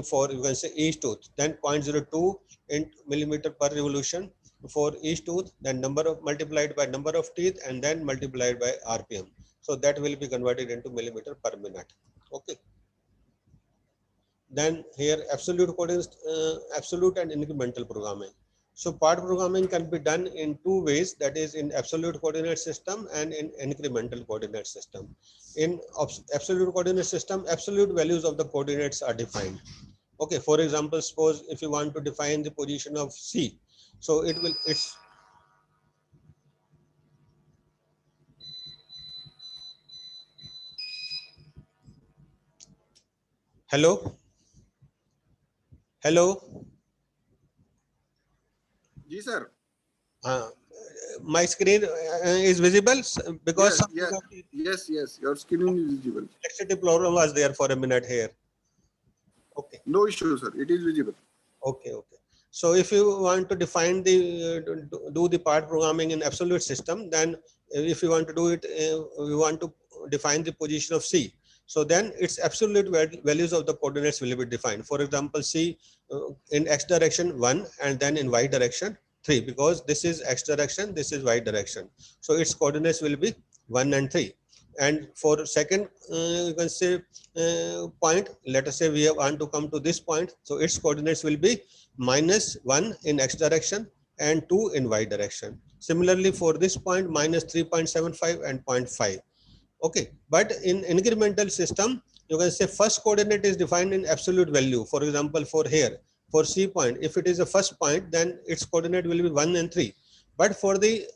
for, you can say, each tooth, then 0.02 in millimeter per revolution for each tooth, then number of multiplied by number of teeth, and then multiplied by RPM. So that will be converted into millimeter per minute. Okay. Then here absolute code is absolute and incremental programming. So part programming can be done in two ways, that is in absolute coordinate system and in incremental coordinate system. In absolute coordinate system, absolute values of the coordinates are defined. Okay, for example, suppose if you want to define the position of C, so it's hello, hello. Ji sir. uh, my screen is visible because Yes, something yes, of the yes. Your screen is visible. electricity problem was there for a minute here. Okay. No issue, sir. It is visible. Okay, okay. So if you want to define the do the part programming in absolute system, then if you want to do it, we want to define the position of C. So then its absolute values of the coordinates will be defined. For example, C in X direction 1, and then in Y direction 3, because this is X direction, this is Y direction. So its coordinates will be 1 and 3. And for second, you can say point, let us say we want to come to this point. So its coordinates will be -1 in X direction and 2 in Y direction. Similarly, for this point, -3.75 and 0.5. Okay, but in incremental system, you can say first coordinate is defined in absolute value. For example, for here, for C point, if it is a first point, then its coordinate will be 1 and 3. But for the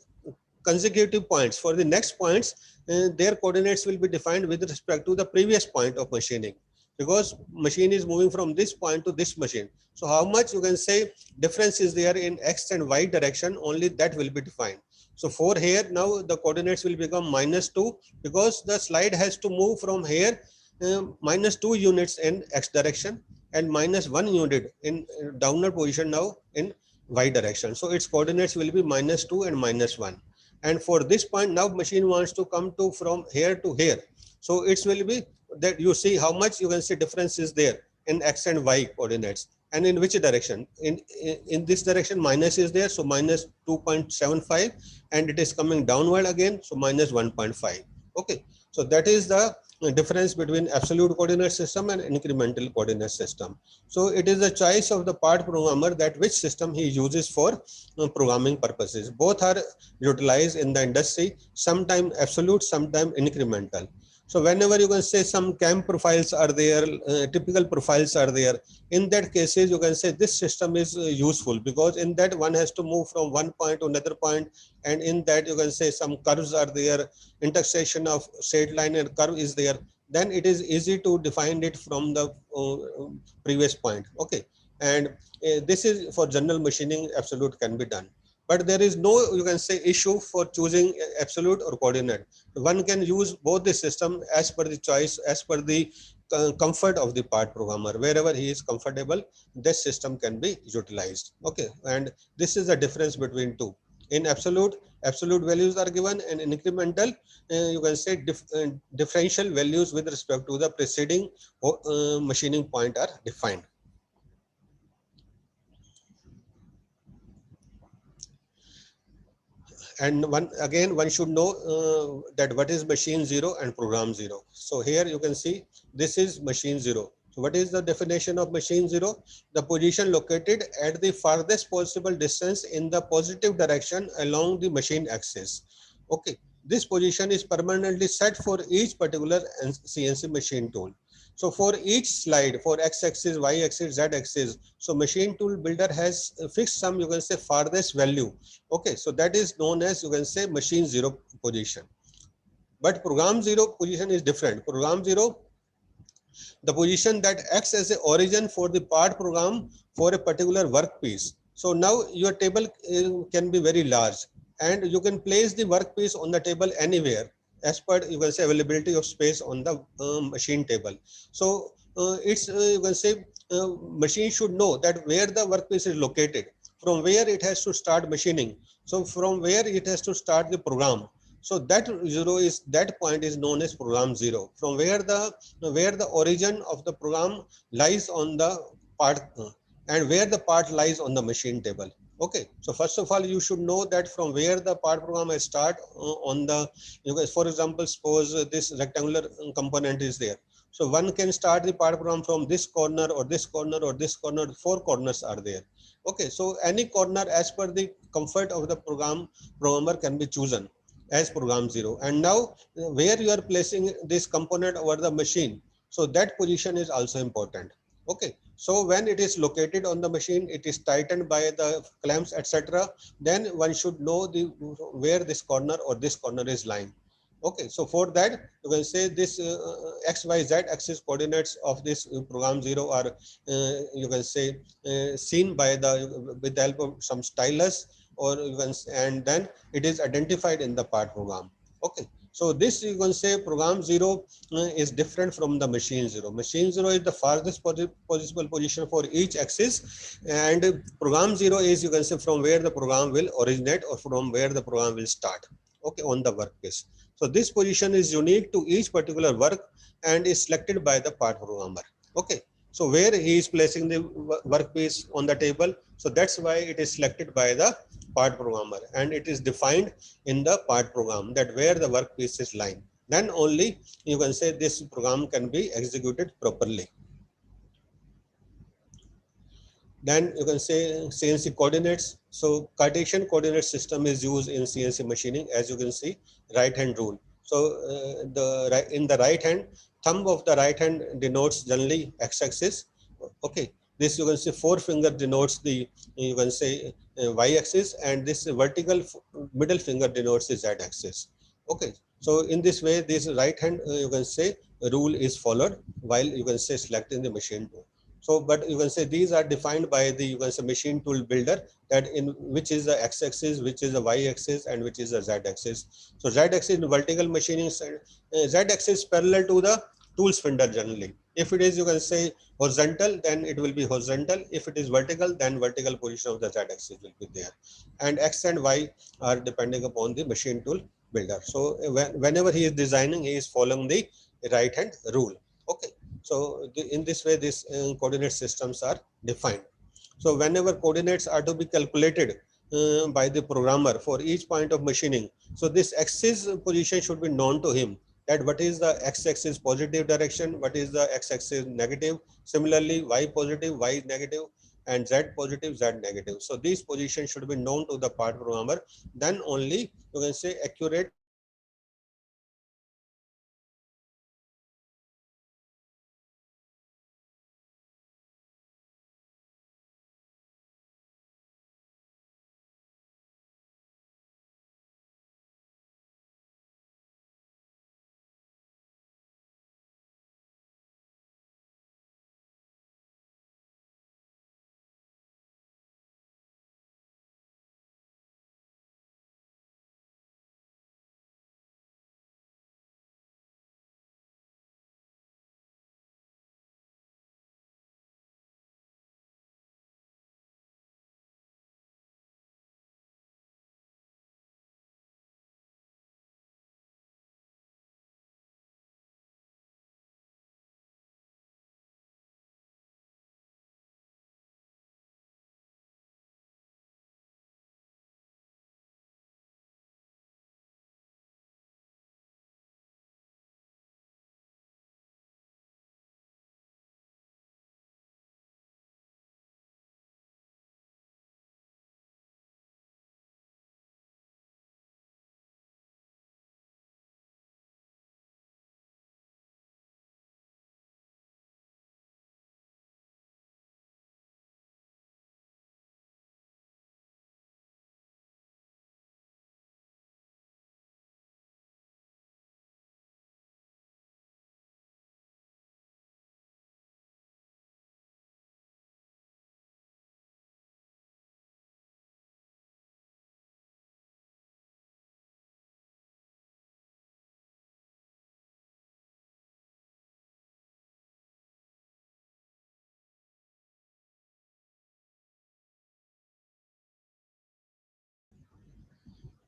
consecutive points, for the next points, their coordinates will be defined with respect to the previous point of machining, because machine is moving from this point to this machine. So how much, you can say, difference is there in X and Y direction, only that will be defined. So for here, now the coordinates will become -2, because the slide has to move from here -2 units in X direction and -1 unit in downward position now in Y direction. So its coordinates will be -2 and -1. And for this point, now machine wants to come to from here to here. So it will be that you see how much, you can see, difference is there in X and Y coordinates. And in which direction? In this direction, minus is there, so -2.75, and it is coming downward again, so -1.5. Okay, so that is the difference between absolute coordinate system and incremental coordinate system. So it is the choice of the part programmer that which system he uses for programming purposes. Both are utilized in the industry, sometime absolute, sometime incremental. So whenever you can say some CAM profiles are there, typical profiles are there, in that cases you can say this system is useful, because in that one has to move from one point to another point, and in that you can say some curves are there, intersection of straight line and curve is there, then it is easy to define it from the previous point. Okay, and this is for general machining, absolute can be done. but there is no, you can say, issue for choosing absolute or coordinate. One can use both the system as per the choice, as per the comfort of the part programmer. Wherever he is comfortable, this system can be utilized. Okay, and this is the difference between two. In absolute values are given, and in incremental, you can say differential values with respect to the preceding machining point are defined. And one should know that what is machine zero and program zero. So here you can see this is machine zero. So what is the definition of machine zero? The position located at the farthest possible distance in the positive direction along the machine axis. Okay, this position is permanently set for each particular CNC machine tool. So for each slide, for x-axis, y-axis, z-axis, so machine tool builder has fixed some, you can say, farthest value. Okay, so that is known as, you can say, machine zero position. But program zero position is different. Program zero, the position that acts as a origin for the part program for a particular workpiece. So now your table can be very large, and you can place the workpiece on the table anywhere as per, you can say, availability of space on the machine table. So it's you can say machine should know that where the workpiece is located, from where it has to start machining, so from where it has to start the program. So that point is known as program zero, from where the origin of the program lies on the part and where the part lies on the machine table. Okay, so first of all, you should know that from where the part program has start on the, you guys, for example, suppose this rectangular component is there. So one can start the part program from this corner or this corner or this corner. Four corners are there. Okay, so any corner as per the comfort of the programmer can be chosen as program zero. And now where you are placing this component over the machine, so that position is also important. Okay, so when it is located on the machine, it is tightened by the clamps, etc. Then one should know the where this corner or this corner is lying. Okay, so for that, you can say this x, y, z axis coordinates of this program zero are you can say seen by the with the help of some stylus, or you can, and then it is identified in the part program. Okay, so this, you can say, program zero is different from the machine zero. Machine zero is the farthest possible position for each axis, and program zero is, you can say, from where the program will originate or from where the program will start. Okay, on the workpiece. So this position is unique to each particular work and is selected by the part programmer. Okay, so where he is placing the workpiece on the table, so that's why it is selected by the part programmer, and it is defined in the part program that where the workpiece is lying. Then only, you can say, this program can be executed properly. Then you can say CNC coordinates. So Cartesian coordinate system is used in CNC machining, as you can see, right hand rule. So in the right hand, thumb of the right hand denotes generally x-axis. Okay, this, you can see, forefinger denotes the, you can say, y-axis, and this vertical middle finger denotes the z-axis. Okay, so in this way, this right hand, you can say, rule is followed while, you can say, selecting the machine tool. So, but you can say these are defined by the, you can say, machine tool builder, that in which is the x-axis, which is the y-axis, and which is the z-axis. So z-axis in vertical machining, z-axis parallel to the tool spindle generally. If it is, you can say, horizontal, then it will be horizontal. If it is vertical, then vertical position of the z-axis will be there. And x and y are depending upon the machine tool builder. So whenever he is designing, he is following the right hand rule. Okay. So in this way, these coordinate systems are defined. So whenever coordinates are to be calculated by the programmer for each point of machining, so this axis position should be known to him, that what is the x-axis positive direction, what is the x-axis negative, similarly y positive, y negative, and z positive, z negative. So these positions should be known to the part programmer. Then only, you can say, accurate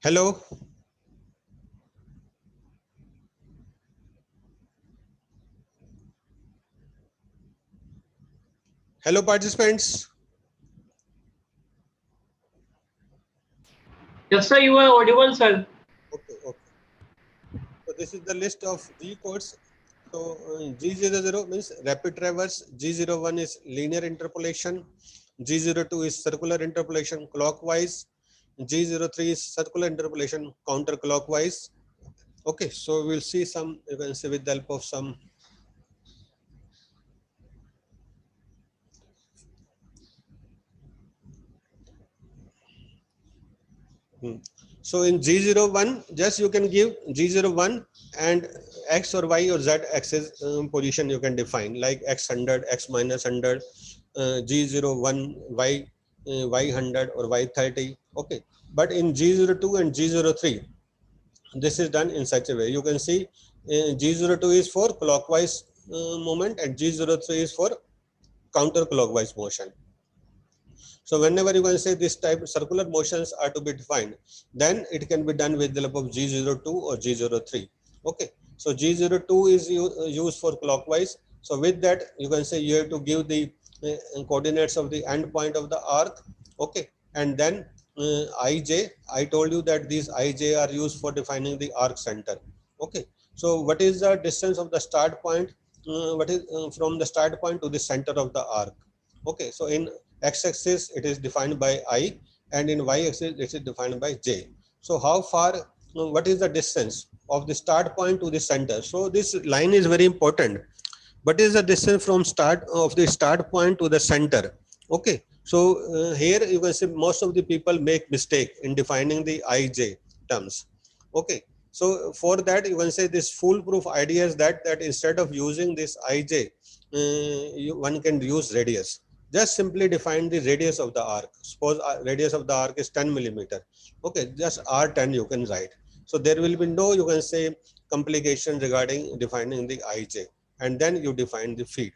Hello. Hello, participants. Yes, sir, you are audible, sir. Okay, okay. So this is the list of G codes. So G00 means rapid traverse, G01 is linear interpolation, G02 is circular interpolation clockwise, G03 is circular interpolation counterclockwise. Okay, so we'll see some, you can say with the help of some So in G01, just you can give G01 and X or Y or Z axis position you can define like X100, X minus 100, G01, Y, Y100 or Y30. Okay. But in G02 and G03, this is done in such a way. You can see G02 is for clockwise movement and G03 is for counterclockwise motion. So whenever you can say this type of circular motions are to be defined, then it can be done with the help of G02 or G03. Okay. So G02 is used for clockwise. So with that, you can say you have to give the coordinates of the end point of the arc. Okay. And then IJ, I told you that these IJ are used for defining the arc center. Okay. So what is the distance of the start point? What is from the start point to the center of the arc? Okay. So in x-axis it is defined by I, and in y-axis it is defined by j. So how far, what is the distance of the start point to the center? So this line is very important. What is the distance from start of the start point to the center? Okay, so here you can see most of the people make mistake in defining the ij terms. Okay, so for that you can say this foolproof idea is that instead of using this ij, one can use radius. Just simply define the radius of the arc. Suppose radius of the arc is 10 millimeter. Okay, just R10 you can write. So there will be no, you can say, complication regarding defining the ij, and then you define the feet.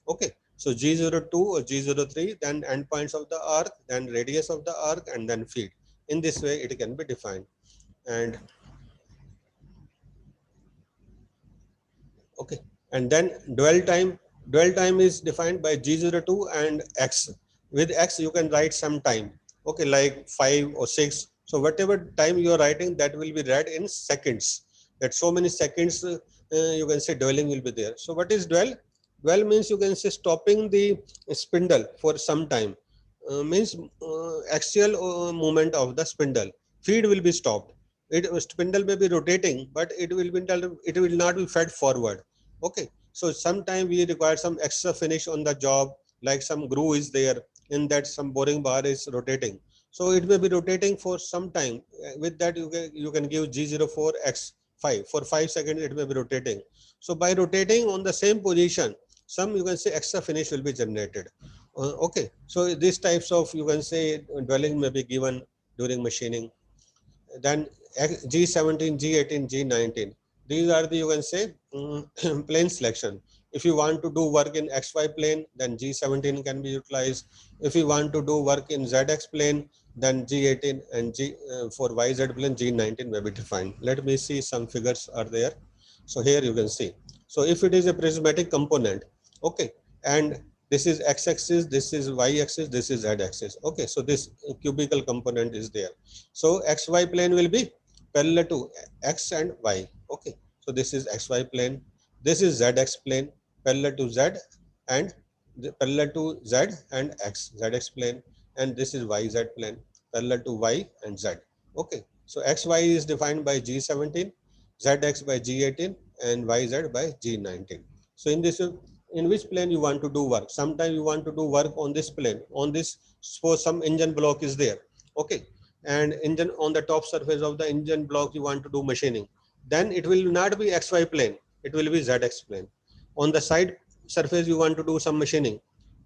Okay, so G02 or G03, then endpoints of the arc, then radius of the arc, and then feet. In this way it can be defined. And okay, and then dwell time is defined by G02 and X. With X you can write some time, okay, like 5 or 6. So whatever time you are writing, that will be read in seconds, that so many seconds you can say dwelling will be there. So what is dwell means you can say stopping the spindle for some time, means axial movement of the spindle. Feed will be stopped. It spindle may be rotating, but it will not be fed forward. Okay, so sometime we require some extra finish on the job, like some groove is there, in that some boring bar is rotating, so it may be rotating for some time. With that you can give G04 X5 for 5 seconds, it may be rotating. So by rotating on the same position, some you can say extra finish will be generated. Okay, so these types of you can say dwelling may be given during machining. Then G17, G18, G19. These are the, you can say, plane selection. If you want to do work in XY plane, then G17 can be utilized. If you want to do work in ZX plane, then G18 and for YZ plane, G19 may be defined. Let me see some figures are there. So here you can see. So if it is a prismatic component, okay, and this is x-axis, this is y-axis, this is z-axis. Okay, so this cubical component is there. So xy plane will be parallel to x and y. Okay, so this is xy plane. This is zx plane parallel to z and parallel to z and x, zx plane, and this is yz plane parallel to y and z. Okay, so xy is defined by G17, zx by G18, and yz by G19. So in this, in which plane you want to do work? Sometimes you want to do work on this plane. On this, suppose some engine block is there. Okay, and engine on the top surface of the engine block you want to do machining. Then it will not be xy plane. It will be zx plane. On the side surface you want to do some machining.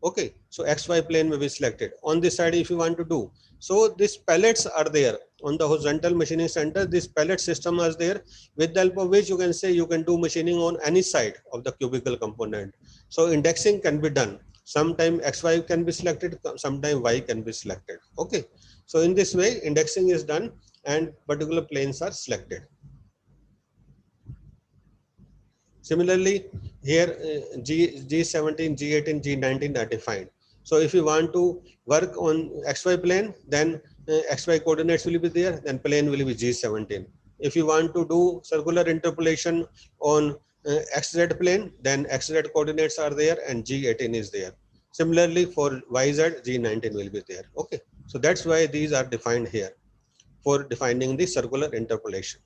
Okay, so xy plane may be selected. On this side if you want to do. So these pellets are there on the horizontal machining center. This pellet system is there, with the help of which you can say you can do machining on any side of the cubical component. So indexing can be done. Sometime xy can be selected, sometime y can be selected. Okay, so in this way indexing is done, and particular planes are selected. Similarly, here G17, G18, G19 are defined. So if you want to work on XY plane, then XY coordinates will be there, then plane will be G17. If you want to do circular interpolation on XZ plane, then XZ coordinates are there and G18 is there. Similarly, for YZ, G19 will be there. Okay, so that's why these are defined here for defining the circular interpolation.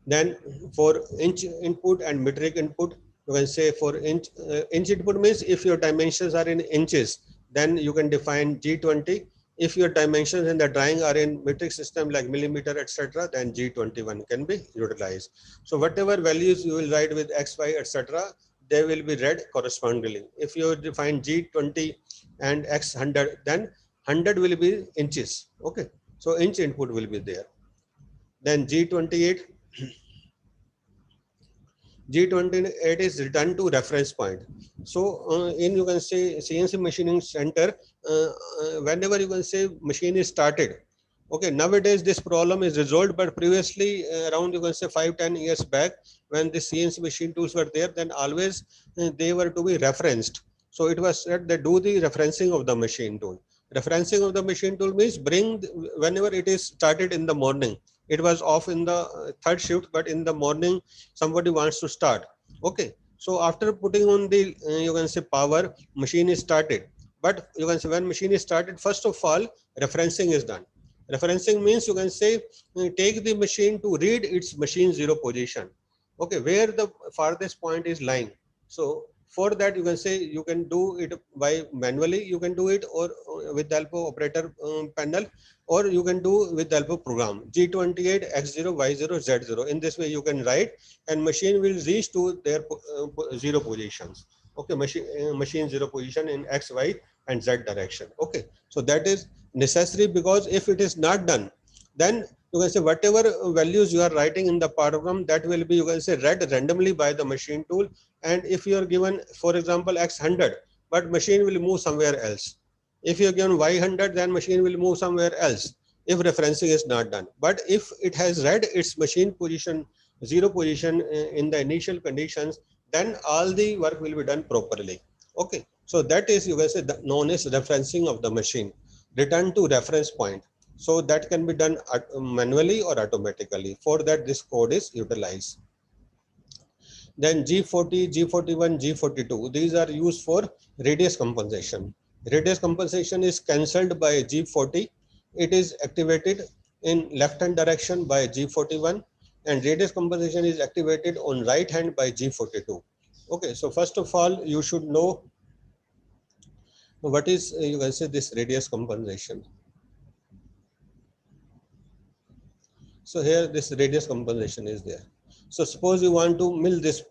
Then for inch input and metric input, you can say for inch input means if your dimensions are in inches, then you can define G20. If your dimensions in the drawing are in metric system like millimeter, etc., then G21 can be utilized. So whatever values you will write with X, Y, etc., they will be read correspondingly. If you define G20 and X100, then 100 will be inches. Okay, so inch input will be there. Then G28. G28 is returned to reference point. So in you can say CNC machining center, whenever you can say machine is started. Okay, nowadays this problem is resolved, but previously around you can say 5-10 years back, when the CNC machine tools were there, then always they were to be referenced. So it was said that do the referencing of the machine tool. Referencing of the machine tool means bring whenever it is started in the morning. It was off in the third shift, but in the morning somebody wants to start. Okay, so after putting on the you can say power, machine is started. But you can say when machine is started, first of all referencing is done. Referencing means you can say take the machine to read its machine zero position. Okay, where the farthest point is lying. So for that you can say you can do it by manually, you can do it, or with the help of operator panel, or you can do with the help of program G28 X0 Y0 Z0. In this way you can write and machine will reach to their zero positions. Okay, machine zero position in X, Y and Z direction. Okay, so that is necessary, because if it is not done, then you can say whatever values you are writing in the program, that will be you can say read randomly by the machine tool. And if you are given for example X100, but machine will move somewhere else. If you are given Y100, then machine will move somewhere else if referencing is not done. But if it has read its machine position zero position in the initial conditions, then all the work will be done properly. Okay, so that is you can say known as referencing of the machine, return to reference point. So that can be done manually or automatically. For that this code is utilized. Then G40, G41, G42, these are used for radius compensation. Radius compensation is cancelled by G40. It is activated in left hand direction by G41, and radius compensation is activated on right hand by G42. Okay, so first of all you should know what is you can say this radius compensation. So here this radius compensation is there. So suppose you want to mill this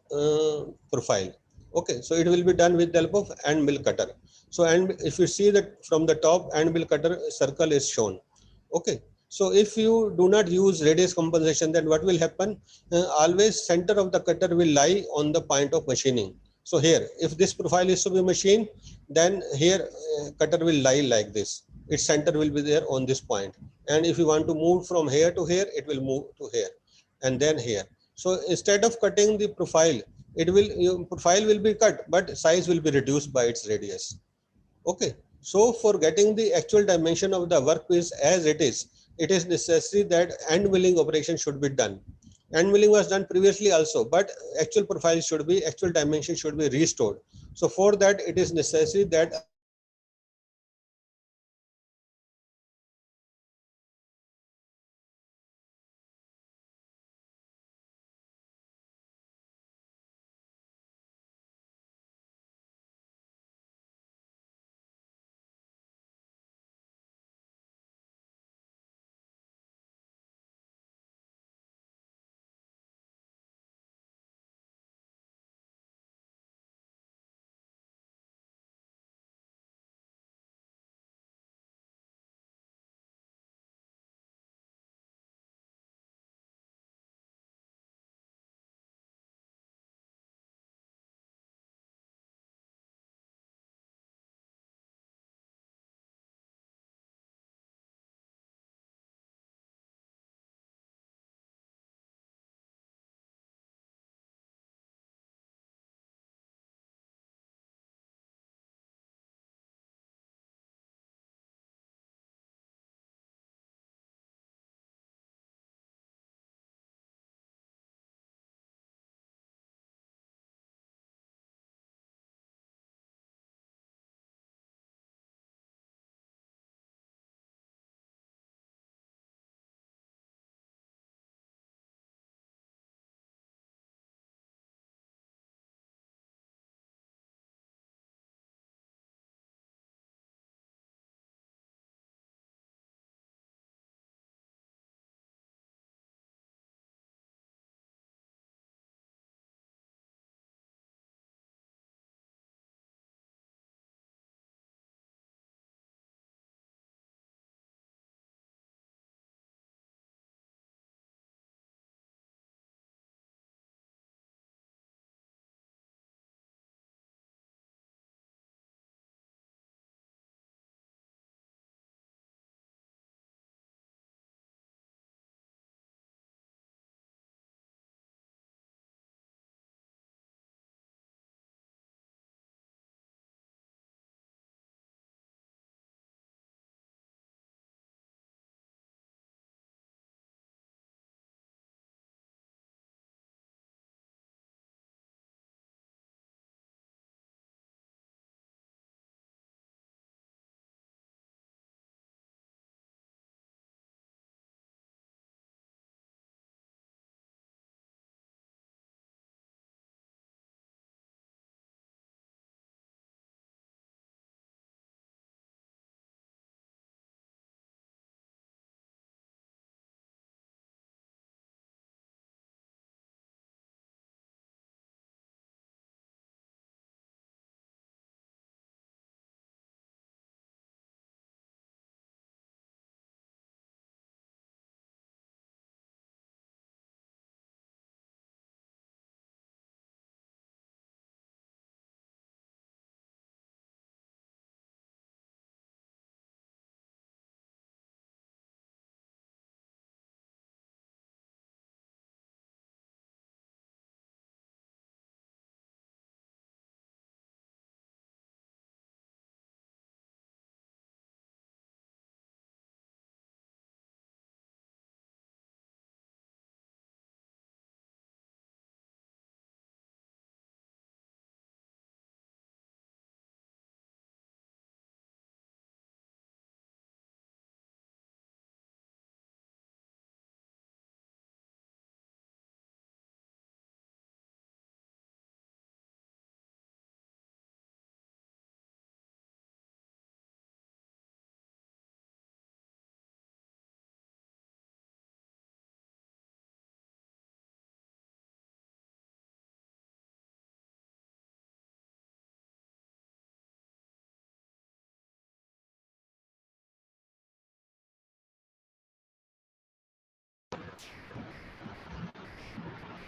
profile. Okay, so it will be done with the help of end mill cutter. So and if you see that from the top, end mill cutter circle is shown. Okay, so if you do not use radius compensation, then what will happen? Always center of the cutter will lie on the point of machining. So here, if this profile is to be machined, then here cutter will lie like this. Its center will be there on this point. And if you want to move from here to here, it will move to here and then here. So instead of cutting the profile, profile will be cut, but size will be reduced by its radius. Okay, so for getting the actual dimension of the workpiece as it is necessary that end milling operation should be done. End milling was done previously also, but actual dimension should be restored. So for that it is necessary that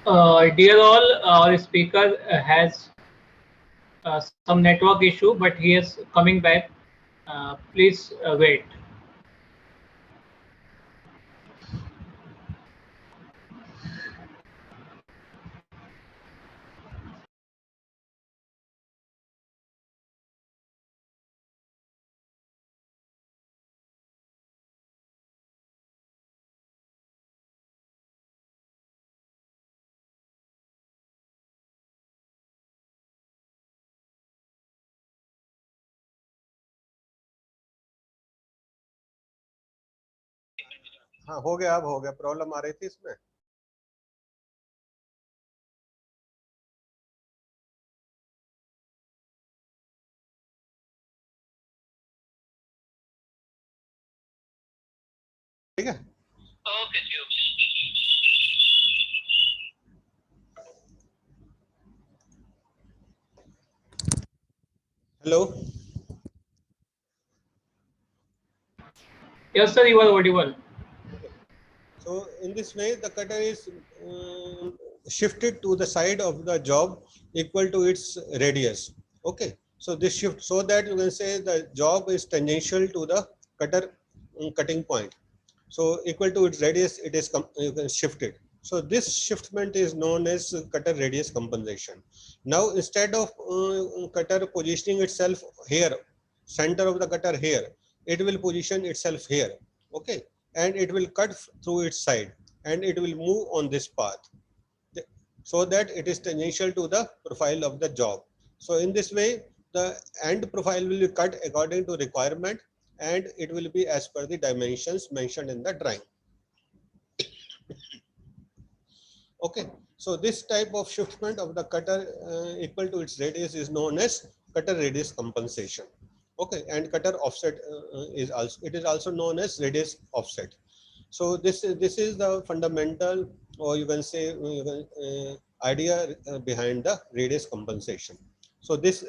Dear all, our speaker has some network issue, but he is coming back. Please wait. हाँ हो गया, अब हो गया। Problem आ रही थी इसमें। ठीक है। Okay, hello. yes, sir, you are audible. So in this way, the cutter is shifted to the side of the job equal to its radius. Okay. So this shift, so that you can say the job is tangential to the cutter cutting point. So equal to its radius, it is you can shifted. So this shiftment is known as cutter radius compensation. Now instead of cutter positioning itself here, center of the cutter here, it will position itself here. Okay, and it will cut through its side and it will move on this path so that it is tangential to the profile of the job. So in this way, the end profile will be cut according to requirement and it will be as per the dimensions mentioned in the drawing. Okay, so this type of shiftment of the cutter equal to its radius is known as cutter radius compensation. Okay, and cutter offset is also known as radius offset. So this is the fundamental, or you can say idea behind the radius compensation. So this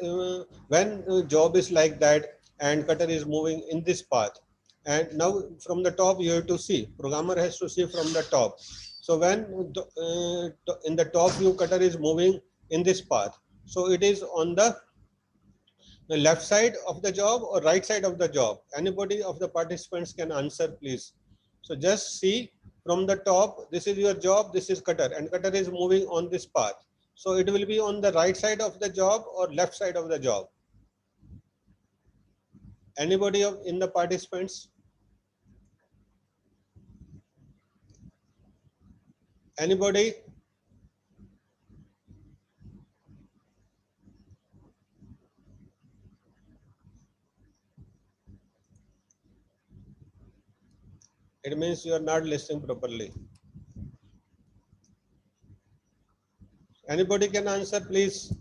when job is like that and cutter is moving in this path, and now from the top you have to see, programmer has to see from the top. So when in the top view cutter is moving in this path, so it is on the left side of the job or right side of the job. Anybody of the participants can answer, please. So just see from the top, this is your job, this is cutter, and cutter is moving on this path. So it will be on the right side of the job or left side of the job. Anybody in the participants? Anybody? It means you are not listening properly. Anybody can answer, please?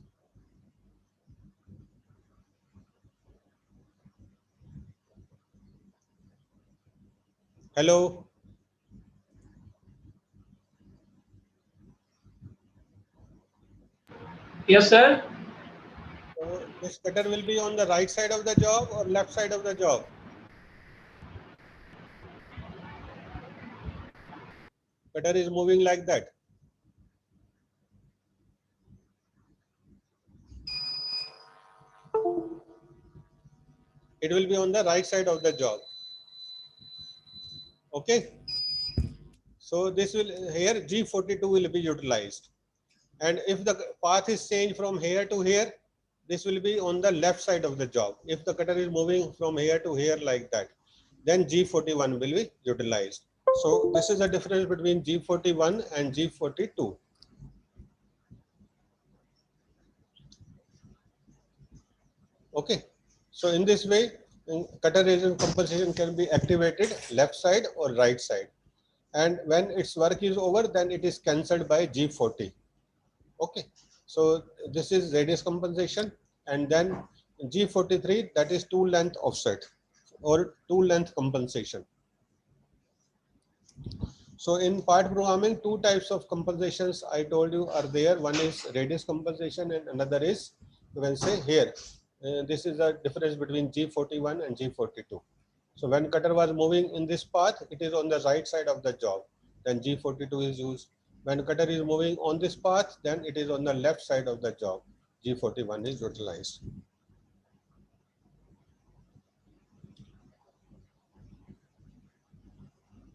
Hello? Yes, sir. So this cutter will be on the right side of the job or left side of the job? Cutter is moving like that. It will be on the right side of the job. Okay. So this will here G42 will be utilized. And if the path is changed from here to here, this will be on the left side of the job. If the cutter is moving from here to here like that, then G41 will be utilized. So this is the difference between G41 and G42. Okay. So in this way, cutter radius compensation can be activated left side or right side. And when its work is over, then it is cancelled by G40. Okay, so this is radius compensation, and then G43, that is two length offset or two length compensation. So in part programming, two types of compensations I told you are there. One is radius compensation and another is, you can say here, this is the difference between G41 and G42. So when cutter was moving in this path, it is on the right side of the job. Then G42 is used. When cutter is moving on this path, then it is on the left side of the job. G41 is utilized.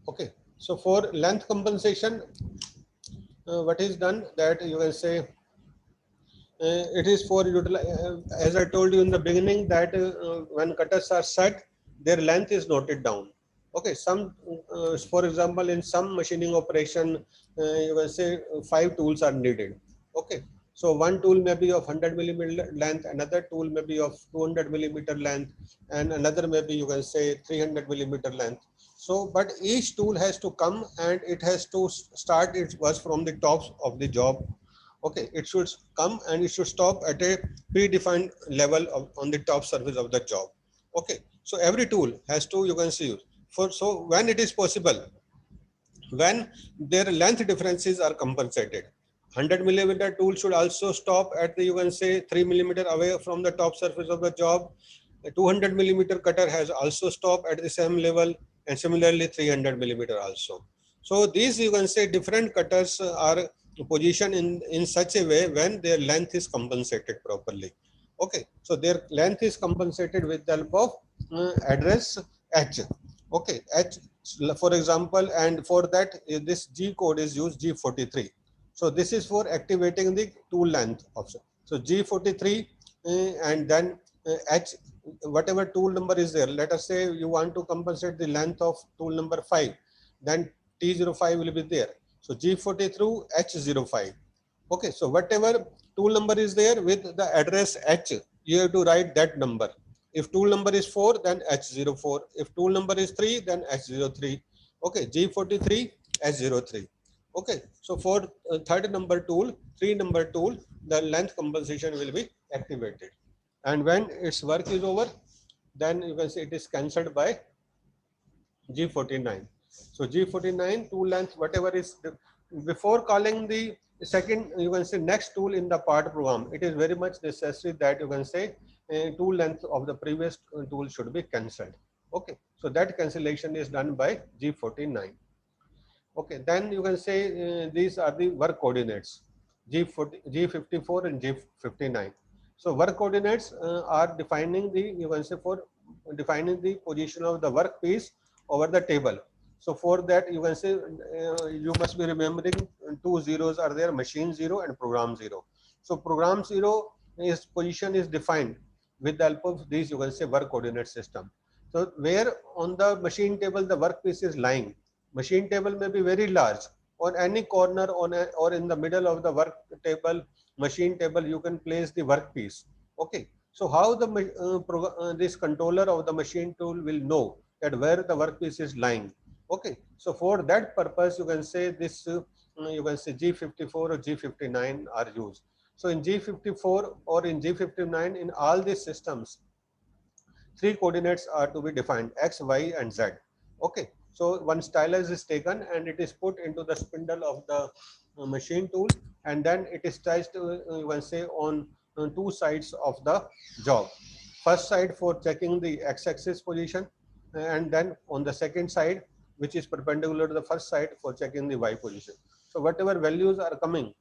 Okay, so for length compensation, what is done that you can say it is for as I told you in the beginning that when cutters are set, their length is noted down. Okay, some for example in some machining operation you can say 5 tools are needed. Okay, so one tool may be of 100 millimeter length, another tool may be of 200 millimeter length, and another maybe you can say 300 millimeter length. So but each tool has to come and it has to start its work from the tops of the job. Okay, it should come and it should stop at a predefined level on the top surface of the job. Okay, so every tool has to, you can see, for so when it is possible, when their length differences are compensated. 100 millimeter tool should also stop at the, you can say, 3 millimeter away from the top surface of the job. A 200 millimeter cutter has also stopped at the same level, and similarly 300 millimeter also. So these, you can say, different cutters are positioned in such a way when their length is compensated properly. Okay, so their length is compensated with the help of address H. Okay, H for example, and for that this G code is used, G43. So this is for activating the tool length option. So G43 and then H, whatever tool number is there. Let us say you want to compensate the length of tool number 5, then T05 will be there. So G40 through H05. Okay, so whatever tool number is there with the address H, you have to write that number. If tool number is 4, then H04. If tool number is 3, then H03. Okay, G43, H03. Okay, so for third number tool, 3 number tool, the length compensation will be activated. And when its work is over, then you can say it is cancelled by G49. So G49 tool length, whatever is before calling the second, you can say next tool in the part program, it is very much necessary that you can say tool length of the previous tool should be cancelled. Okay, so that cancellation is done by G49. Okay, then you can say these are the work coordinates, G40, G54 and G59. So work coordinates are defining the, you can say, for defining the position of the workpiece over the table. So for that, you can say you must be remembering 2 zeros are there, machine 0 and program 0. So program 0 is position is defined with the help of these, you can say, work coordinate system. So where on the machine table the workpiece is lying, machine table may be very large. On any corner or in the middle of the work table, machine table, you can place the workpiece. Okay, so how the this controller of the machine tool will know that where the workpiece is lying? Okay, so for that purpose, you can say this you can say G54 or G59 are used. So in G54 or in G59, in all these systems, 3 coordinates are to be defined, X, Y, and Z. Okay, so one stylus is taken and it is put into the spindle of the machine tool, and then it is touched, you can say, on 2 sides of the job. First side for checking the X-axis position, and then on the second side, which is perpendicular to the first side, for checking the Y position. So whatever values are coming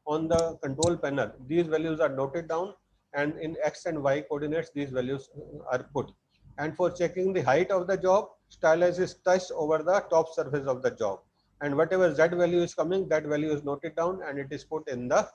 on the control panel, these values are noted down, and in X and Y coordinates, these values are put. And for checking the height of the job, stylus is touched over the top surface of the job. And whatever Z value is coming, that value is noted down and it is put in the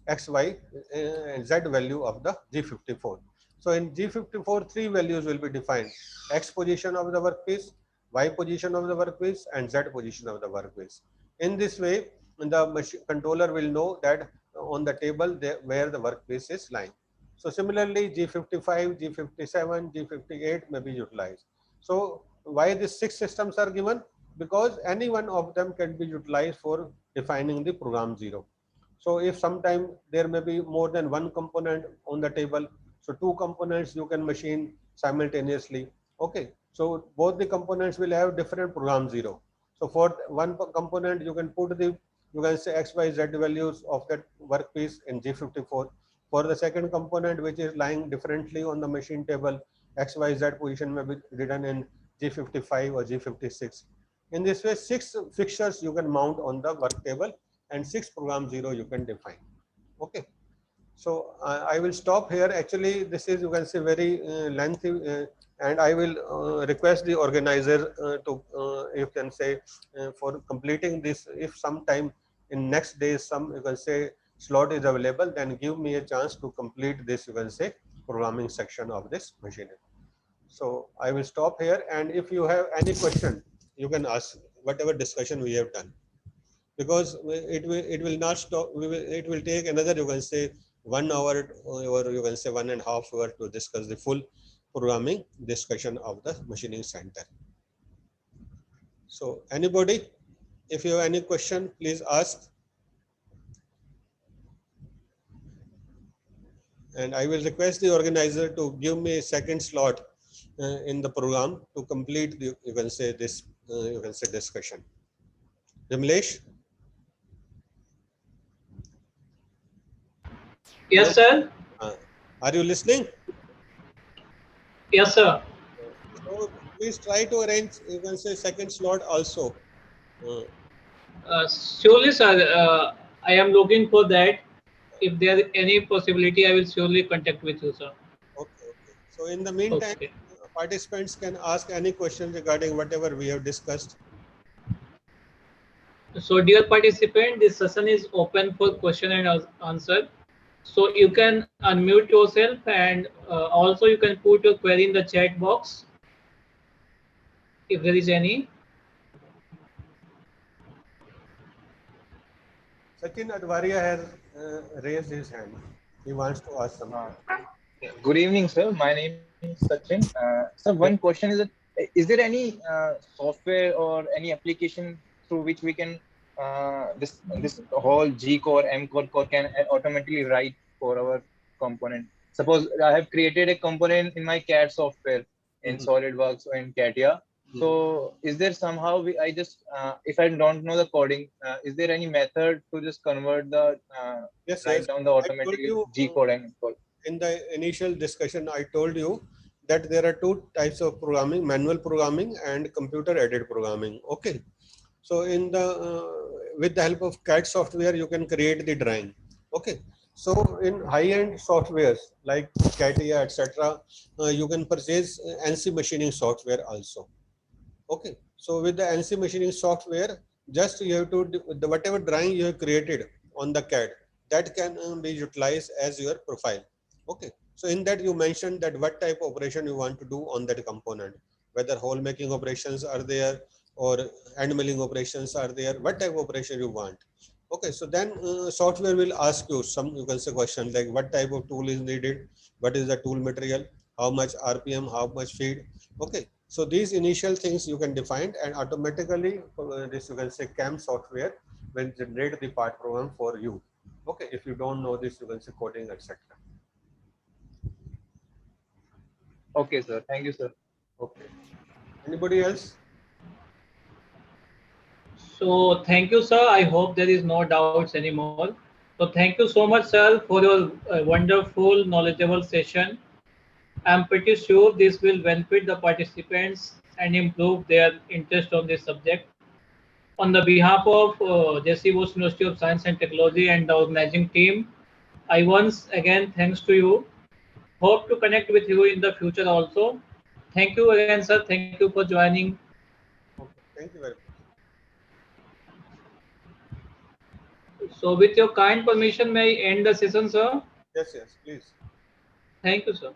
X, Y, and Z value of the G54. So in G54, 3 values will be defined: X position of the workpiece, Y position of the workpiece, and Z position of the workpiece. In this way, the machine controller will know that on the table where the workpiece is lying. So similarly, G55, G57, G58 may be utilized. So why these 6 systems are given? Because any one of them can be utilized for defining the program 0. So if sometime there may be more than one component on the table, so 2 components you can machine simultaneously. Okay, so both the components will have different program 0. So for one component, you can put the, you can say, X, Y, Z values of that workpiece in G54. For the second component, which is lying differently on the machine table, X, Y, Z position may be written in G55 or G56. In this way, 6 fixtures you can mount on the work table and 6 program 0 you can define. Okay. So I will stop here. Actually, this is, you can say, very lengthy, and I will request the organizer to, you can say, for completing this. If sometime in next day some, you can say, slot is available, then give me a chance to complete this, you can say, programming section of this machinery. So I will stop here, and if you have any question, you can ask whatever discussion we have done, because it will not stop. It will take another, you can say, 1 hour, or you can say 1.5 hours to discuss the full programming discussion of the machining center. So anybody, if you have any question, please ask. And I will request the organizer to give me a second slot in the program to complete the, you can say, this, you can say, discussion. Vimlesh? Yes, sir. Are you listening? Yes, sir. So please try to arrange, you can say, second slot also. Surely, sir. I am looking for that. If there is any possibility, I will surely contact with you, sir. Okay, okay. So in the meantime, Okay. participants can ask any question regarding whatever we have discussed. So, dear participant, this session is open for question and answer. So you can unmute yourself, and also you can put your query in the chat box if there is any. Sachin Advaria has raised his hand. He wants to ask something. Good evening, sir. My name is Sachin. Sir, one question is there any software or any application through which we can this whole G core, M core can automatically write for our component? Suppose I have created a component in my CAD software in SolidWorks or in CATIA. So is there somehow I just if I don't know the coding, is there any method to just convert the write down the automatic G code and M code? In the initial discussion, I told you that there are 2 types of programming: manual programming and computer aided programming. Okay. So in the with the help of CAD software, you can create the drawing. Okay. So in high-end softwares like CATIA, etc., you can purchase ANSI machining software also. Okay. So with the ANSI machining software, just you have to the whatever drawing you have created on the CAD, that can be utilized as your profile. Okay. So in that you mentioned that what type of operation you want to do on that component, whether hole making operations are there or end milling operations are there, what type of operation you want. Okay. So then software will ask you some, you can say, question like what type of tool is needed, what is the tool material, how much RPM, how much feed. Okay. So these initial things you can define, and automatically this, you can say, CAM software will generate the part program for you. Okay. If you don't know this, you can say coding, etc. Okay, sir. Thank you, sir. Okay. Anybody else? So thank you, sir. I hope there is no doubts anymore. So thank you so much, sir, for your wonderful, knowledgeable session. I'm pretty sure this will benefit the participants and improve their interest on this subject. On the behalf of JC Bose University of Science and Technology and the organizing team, I once again thanks to you. Hope to connect with you in the future also. Thank you again, sir. Thank you for joining. Okay. Thank you very much. So with your kind permission, may I end the session, sir? Yes, yes, please. Thank you, sir.